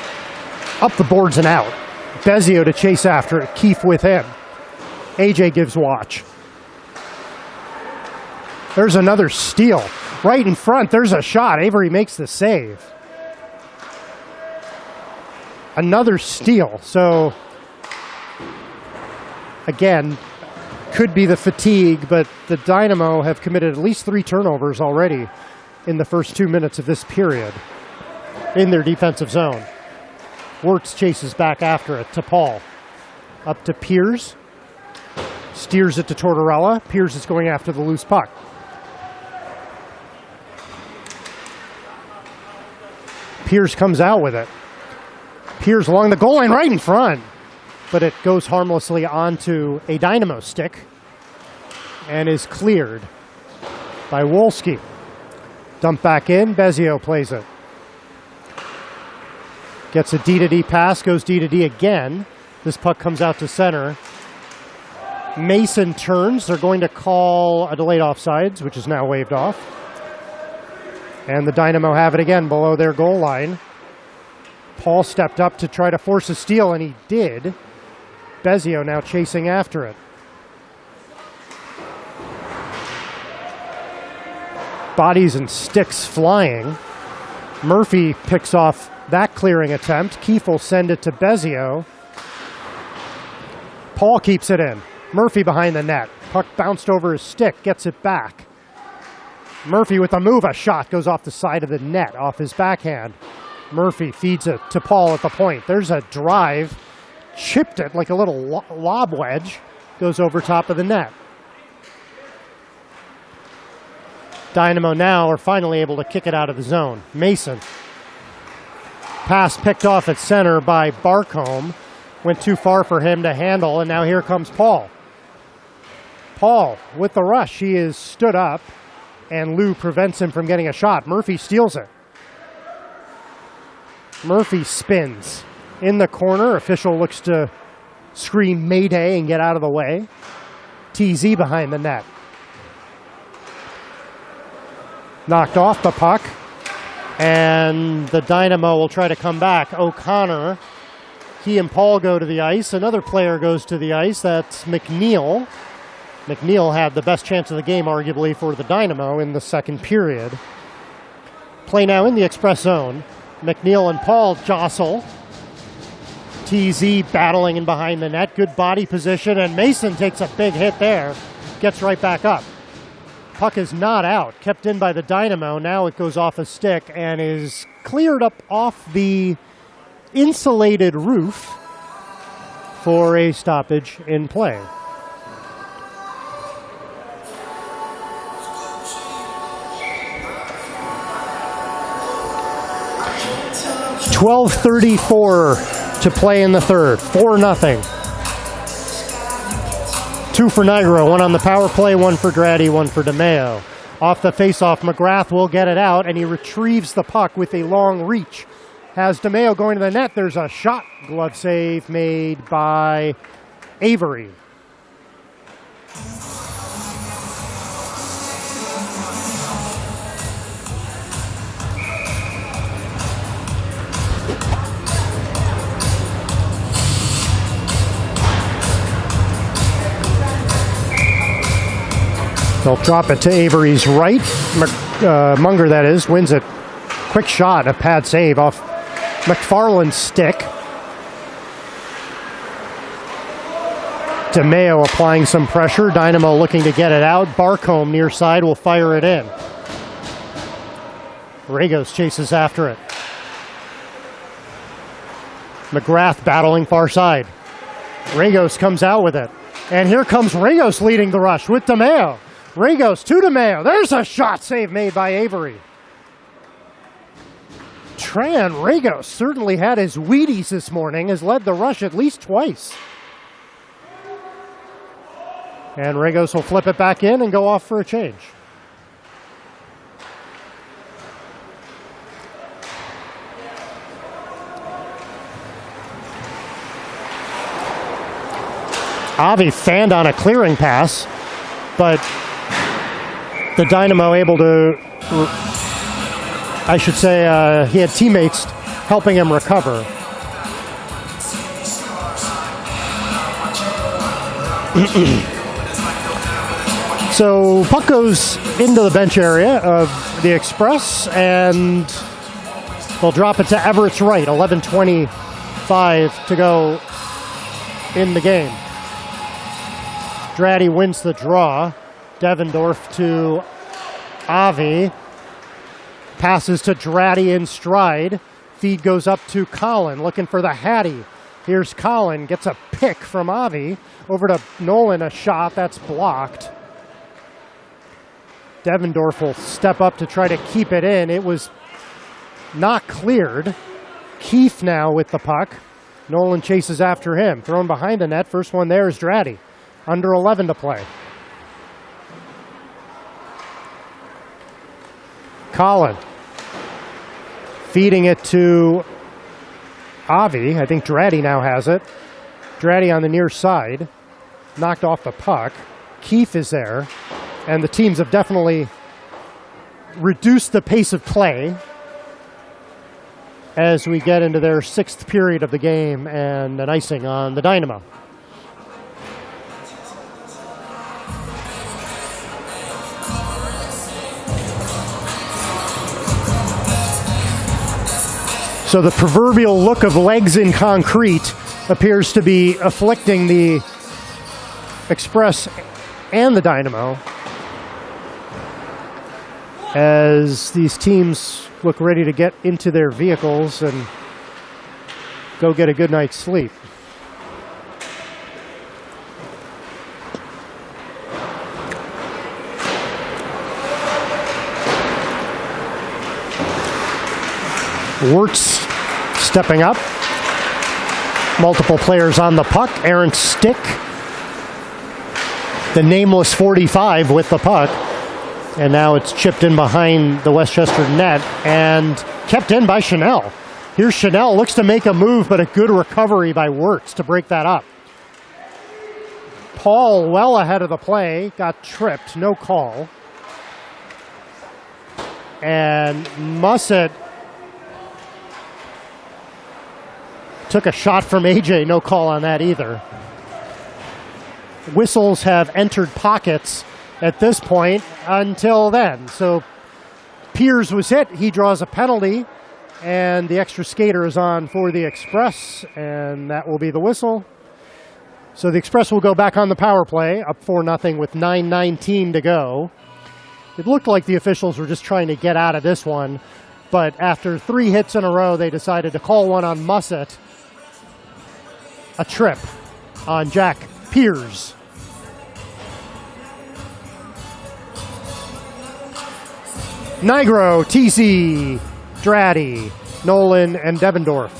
up the boards and out. Bezio to chase after it. Keefe with him. AJ gives watch. There's another steal. Right in front, there's a shot. Avery makes the save. Another steal. So, again, could be the fatigue, but the Dynamo have committed at least 3 turnovers already in the first 2 minutes of this period in their defensive zone. Wirtz chases back after it to Paul. Up to Piers. Steers it to Tortorella. Piers is going after the loose puck. Piers comes out with it. Piers along the goal line right in front. But it goes harmlessly onto a Dynamo stick and is cleared by Wolski. Dump back in. Bezio plays it. Gets a D-to-D pass, goes D-to-D again. This puck comes out to center. Mason turns. They're going to call a delayed offsides, which is now waved off. And the Dynamo have it again below their goal line. Paul stepped up to try to force a steal, and he did. Bezio now chasing after it. Bodies and sticks flying. Murphy picks off that clearing attempt. Keefe will send it to Bezio. Paul keeps it in. Murphy behind the net. Puck bounced over his stick, gets it back. Murphy with a move, a shot goes off the side of the net, off his backhand. Murphy feeds it to Paul at the point. There's a drive. Chipped it like a little lob wedge. Goes over top of the net. Dynamo now are finally able to kick it out of the zone. Mason. Pass picked off at center by Barcombe. Went too far for him to handle, and now here comes Paul. Paul with the rush. He is stood up, and Lou prevents him from getting a shot. Murphy steals it. Murphy spins in the corner. Official looks to scream Mayday and get out of the way. TZ behind the net. Knocked off the puck, and the Dynamo will try to come back. O'Connor, he and Paul go to the ice. Another player goes to the ice. That's McNeil. McNeil had the best chance of the game, arguably, for the Dynamo in the second period. Play now in the express zone. McNeil and Paul jostle. TZ battling in behind the net. Good body position, and Mason takes a big hit there. Gets right back up. Puck is not out. Kept in by the Dynamo. Now it goes off a stick and is cleared up off the insulated roof for a stoppage in play. .12:34 to play in the third. 4-0. 2 for Nigro, 1 on the power play, 1 for Draddy, 1 for DeMeo. Off the faceoff, McGrath will get it out, and he retrieves the puck with a long reach. Has DeMeo going to the net. There's a shot. Glove save made by Avery. They'll drop it to Avery's right. Munger, that is, wins it. Quick shot, a pad save off McFarland's stick. DeMeo applying some pressure. Dynamo looking to get it out. Barcombe near side will fire it in. Ragos chases after it. McGrath battling far side. Ragos comes out with it. And here comes Ragos leading the rush with DeMeo. Ragos to DeMeo. There's a shot save made by Avery. Tran Ragos certainly had his Wheaties this morning, has led the rush at least twice. And Ragos will flip it back in and go off for a change. Avi fanned on a clearing pass, but the Dynamo able to, I should say, he had teammates helping him recover. So puck goes into the bench area of the Express, and they'll drop it to Everett's right. 11:25 to go in the game. Dratty wins the draw. Devendorf to Avi. Passes to Dratty in stride. Feed goes up to Colin, looking for the Hattie. Here's Colin, gets a pick from Avi. Over to Nolan, a shot that's blocked. Devendorf will step up to try to keep it in. It was not cleared. Keefe now with the puck. Nolan chases after him. Thrown behind the net. First one there is Dratty. Under 11 to play. Colin. Feeding it to Avi. I think Dratty now has it. Dratty on the near side. Knocked off the puck. Keefe is there. And the teams have definitely reduced the pace of play as we get into their sixth period of the game and an icing on the Dynamo. So the proverbial look of legs in concrete appears to be afflicting the Express and the Dynamo as these teams look ready to get into their vehicles and go get a good night's sleep. Wirtz stepping up. Multiple players on the puck. Aaron Stick, the nameless 45 with the puck. And now it's chipped in behind the Westchester net and kept in by Chanel. Here's Chanel, looks to make a move, but a good recovery by Wirtz to break that up. Paul well ahead of the play, got tripped, no call. And Mussett took a shot from AJ, no call on that either. Whistles have entered pockets at this point until then. So Piers was hit, he draws a penalty, and the extra skater is on for the Express, and that will be the whistle. So the Express will go back on the power play, up 4-0 with 9:19 to go. It looked like the officials were just trying to get out of this one, but after 3 hits in a row, they decided to call one on Mussett. A trip on Jack Piers. Nigro, TC, Dratty, Nolan, and Devendorf.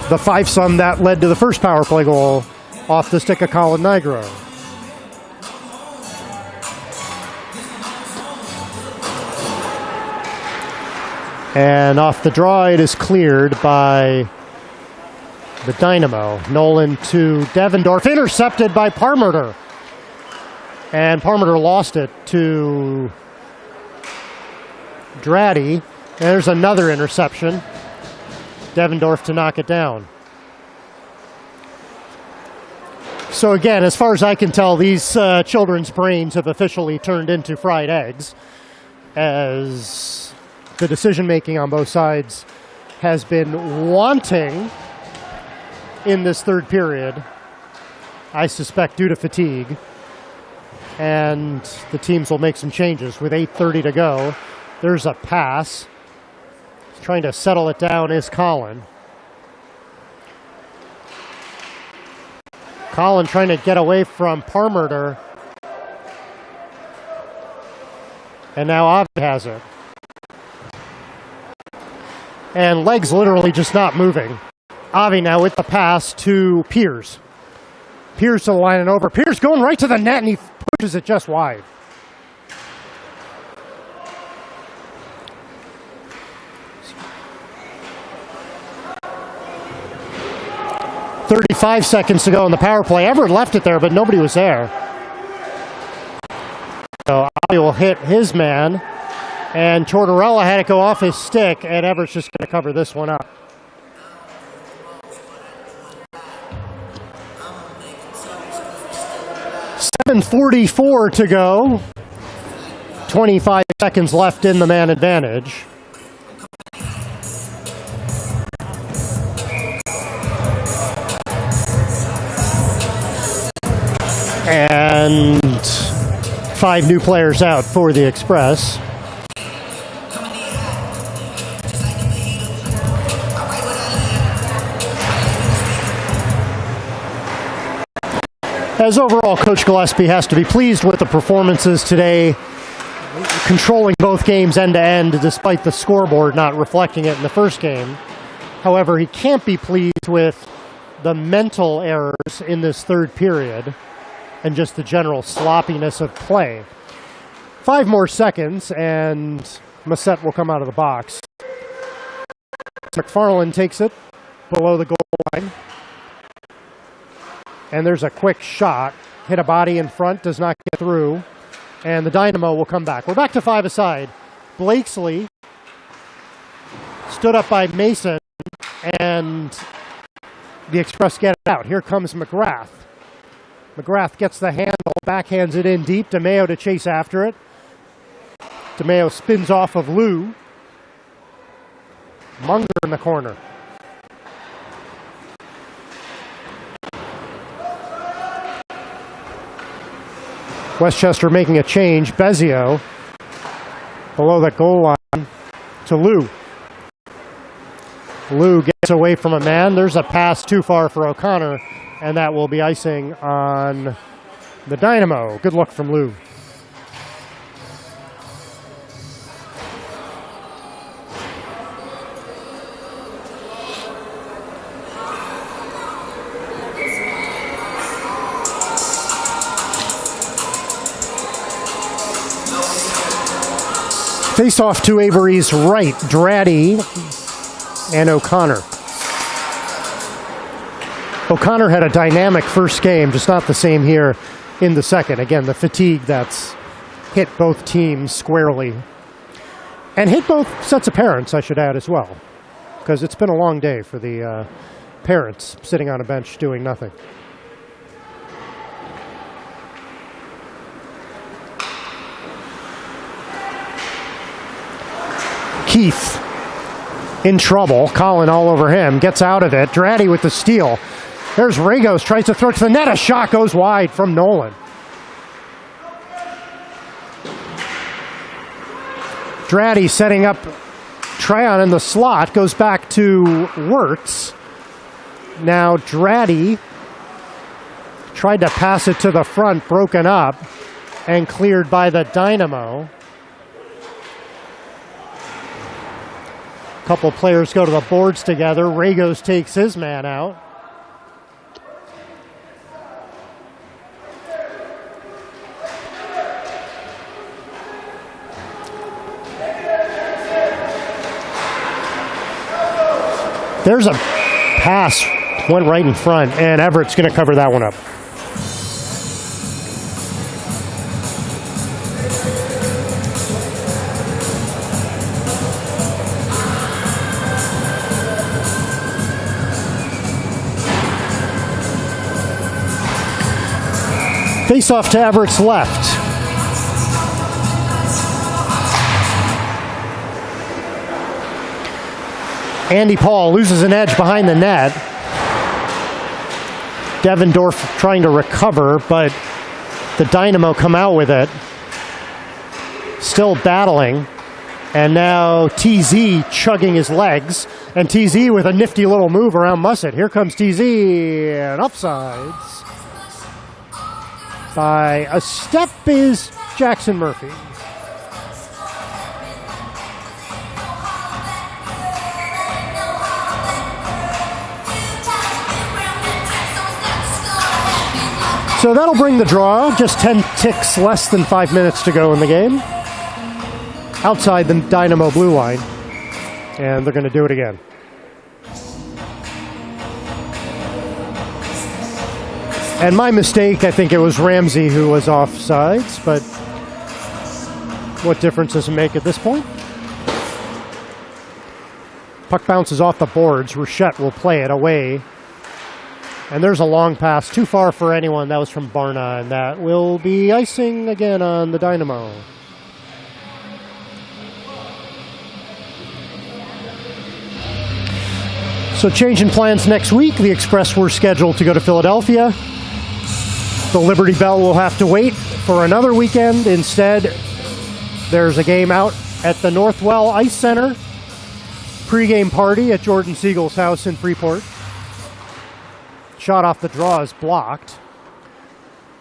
The fivesome that led to the first power play goal off the stick of Colin Nigro. And off the draw, it is cleared by the Dynamo. Nolan to Devendorf, intercepted by Parmenter. And Parmenter lost it to Dratty. And there's another interception. Devendorf to knock it down. So again, as far as I can tell, these children's brains have officially turned into fried eggs, as the decision-making on both sides has been wanting in this third period, I suspect due to fatigue. And the teams will make some changes with 8:30 to go. There's a pass. Trying to settle it down is Colin. Colin trying to get away from Parmenter. And now Avi has it. And legs literally just not moving. Avi now with the pass to Piers. Piers to the line and over. Piers going right to the net, and he pushes it just wide. .35 seconds to go in the power play. Everett left it there, but nobody was there. So Avi will hit his man, and Tortorella had it go off his stick, and Everett's just going to cover this one up. 7:44 to go. 25 seconds left in the man advantage. And 5 new players out for the Express. As overall, Coach Gillespie has to be pleased with the performances today, controlling both games end to end despite the scoreboard not reflecting it in the first game. However, he can't be pleased with the mental errors in this third period and just the general sloppiness of play. 5 more seconds, and Massette will come out of the box. McFarland takes it below the goal line. And there's a quick shot. Hit a body in front, does not get through. And the Dynamo will come back. We're back to 5 aside. Blakesley stood up by Mason, and the Express get it out. Here comes McGrath. McGrath gets the handle, backhands it in deep. DeMeo to chase after it. DeMeo spins off of Lou. Munger in the corner. Westchester making a change. Bezio below the goal line to Lou. Lou gets away from a man. There's a pass too far for O'Connor, and that will be icing on the Dynamo. Good luck from Lou. Face off to Avery's right, Draddy and O'Connor. O'Connor had a dynamic first game, just not the same here in the second. Again, the fatigue that's hit both teams squarely. And hit both sets of parents, I should add, as well. Because it's been a long day for the parents sitting on a bench doing nothing. Keith in trouble. Colin all over him. Gets out of it. Draddy with the steal. There's Ragos. Tries to throw it to the net. A shot goes wide from Nolan. Draddy setting up Tryon in the slot. Goes back to Wirtz. Now Draddy tried to pass it to the front. Broken up and cleared by the Dynamo. Couple players go to the boards together. Ragos takes his man out. There's a pass, went right in front, and Everett's going to cover that one up. Face off to Everett's left. Andy Paul loses an edge behind the net. Devendorf trying to recover, but the Dynamo come out with it. Still battling. And now TZ chugging his legs. And TZ with a nifty little move around Mussett. Here comes TZ and offsides. By a step is Jackson Murphy. So that'll bring the draw. Just 10 ticks, less than 5 minutes to go in the game. Outside the Dynamo blue line. And they're going to do it again. And my mistake, I think it was Ramsey who was offsides, but what difference does it make at this point? Puck bounces off the boards. Rochette will play it away And there's a long pass, too far for anyone. That was from Barna, and that will be icing again on the Dynamo. So changing plans next week. The Express were scheduled to go to Philadelphia. The Liberty Bell will have to wait for another weekend. Instead, there's a game out at the Northwell Ice Center. Pre-game party at Jordan Siegel's house in Freeport. Shot off the draw is blocked.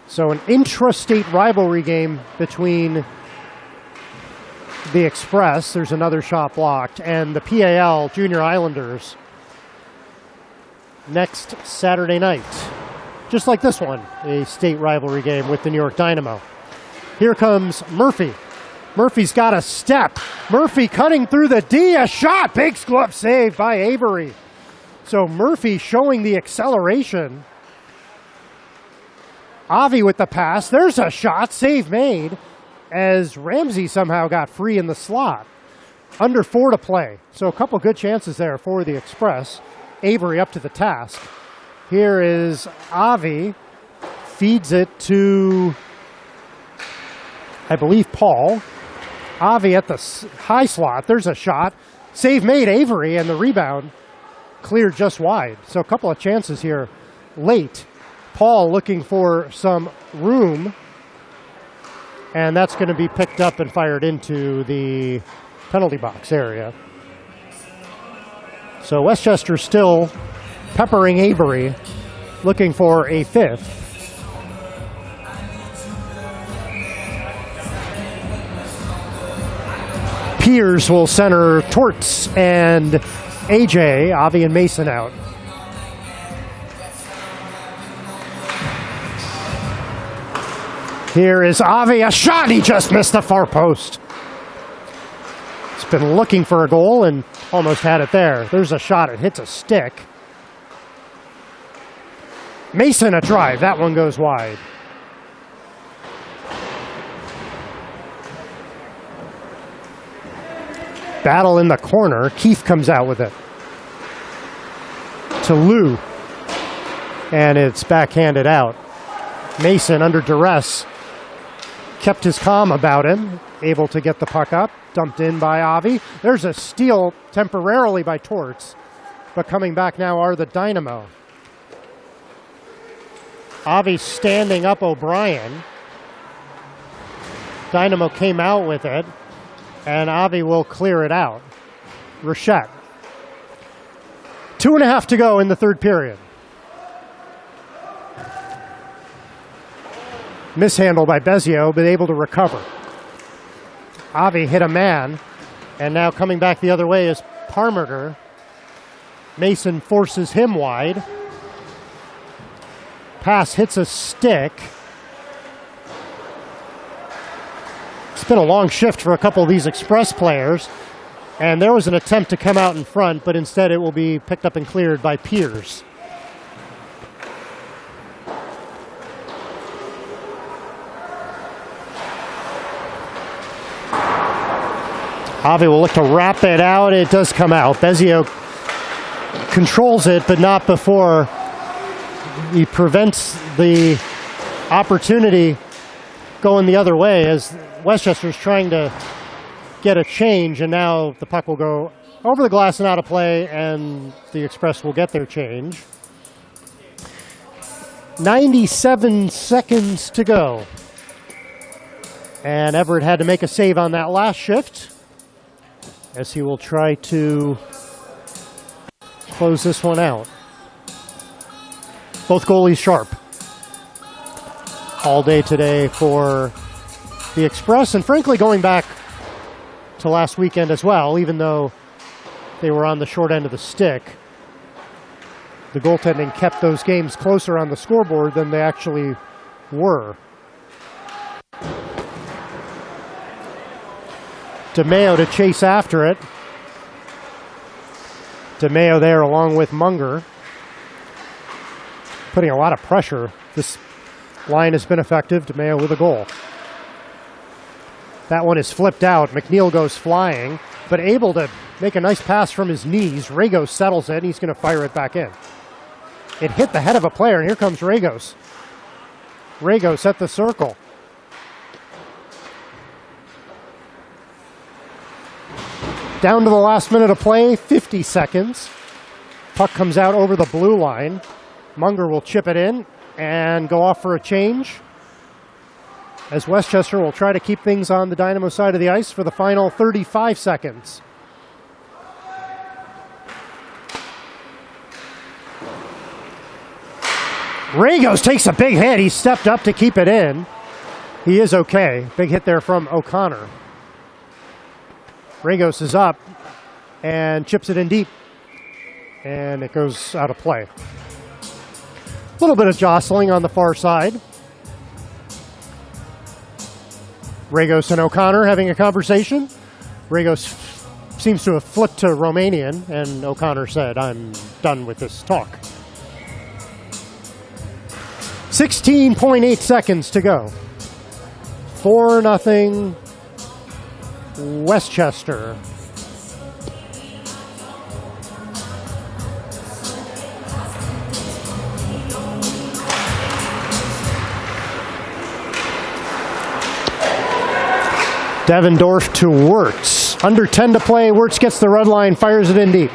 So an intrastate rivalry game between the Express, there's another shot blocked, and the PAL Junior Islanders next Saturday night. Just like this one, a state rivalry game with the New York Dynamo. Here comes Murphy. Murphy's got a step. Murphy cutting through the D, a shot. Big glove save by Avery. So Murphy showing the acceleration. Avi with the pass. There's a shot. Save made as Ramsey somehow got free in the slot. Under 4 to play. So a couple good chances there for the Express. Avery up to the task. Here is Avi. Feeds it to, I believe, Paul. Avi at the high slot. There's a shot. Save made, Avery, and the rebound cleared just wide. So a couple of chances here late. Paul looking for some room. And that's going to be picked up and fired into the penalty box area. So Westchester still peppering Avery, looking for a fifth. Piers will center Torts and AJ, Avi and Mason out. Here is Avi, a shot, he just missed the far post. He's been looking for a goal and almost had it there. There's a shot, it hits a stick. Mason a drive, that one goes wide. Battle in the corner. Keith comes out with it. To Lou. And it's backhanded out. Mason under duress. Kept his calm about him. Able to get the puck up. Dumped in by Avi. There's a steal temporarily by Torts. But coming back now are the Dynamo. Avi standing up O'Brien. Dynamo came out with it. And Avi will clear it out. Rochette. 2.5 to go in the third period. Mishandle by Bezio, but able to recover. Avi hit a man. And now coming back the other way is Parmenter. Mason forces him wide. Pass hits a stick. It's been a long shift for a couple of these Express players. And there was an attempt to come out in front, but instead it will be picked up and cleared by Piers. Avi will look to wrap it out. It does come out. Bezio controls it, but not before he prevents the opportunity going the other way as Westchester's trying to get a change, and now the puck will go over the glass and out of play, and the Express will get their change. 97 seconds to go. And Everett had to make a save on that last shift as he will try to close this one out. Both goalies sharp all day today for the Express, and frankly going back to last weekend as well, even though they were on the short end of the stick. The goaltending kept those games closer on the scoreboard than they actually were. DeMeo to chase after it. DeMeo there along with Munger. Putting a lot of pressure. This line has been effective. DeMeo with a goal. That one is flipped out. McNeil goes flying, but able to make a nice pass from his knees. Rago settles it, and he's going to fire it back in. It hit the head of a player, and here comes Ragos. Ragos at the circle. Down to the last minute of play, 50 seconds. Puck comes out over the blue line. Munger will chip it in and go off for a change, as Westchester will try to keep things on the Dynamo side of the ice for the final 35 seconds. Ragos takes a big hit. He stepped up to keep it in. He is okay. Big hit there from O'Connor. Ragos is up and chips it in deep. And it goes out of play. A little bit of jostling on the far side. Ragos and O'Connor having a conversation. Ragos seems to have flipped to Romanian, and O'Connor said, "I'm done with this talk." 16.8 seconds to go. 4-0 Westchester. Devendorf to Wirtz. Under 10 to play. Wirtz gets the red line, fires it in deep.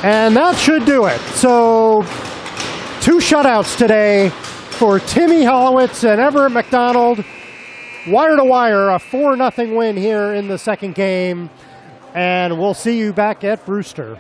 And that should do it. So 2 shutouts today for Timmy Hollowitz and Everett McDonald. Wire to wire, a 4-0 win here in the second game. And we'll see you back at Brewster.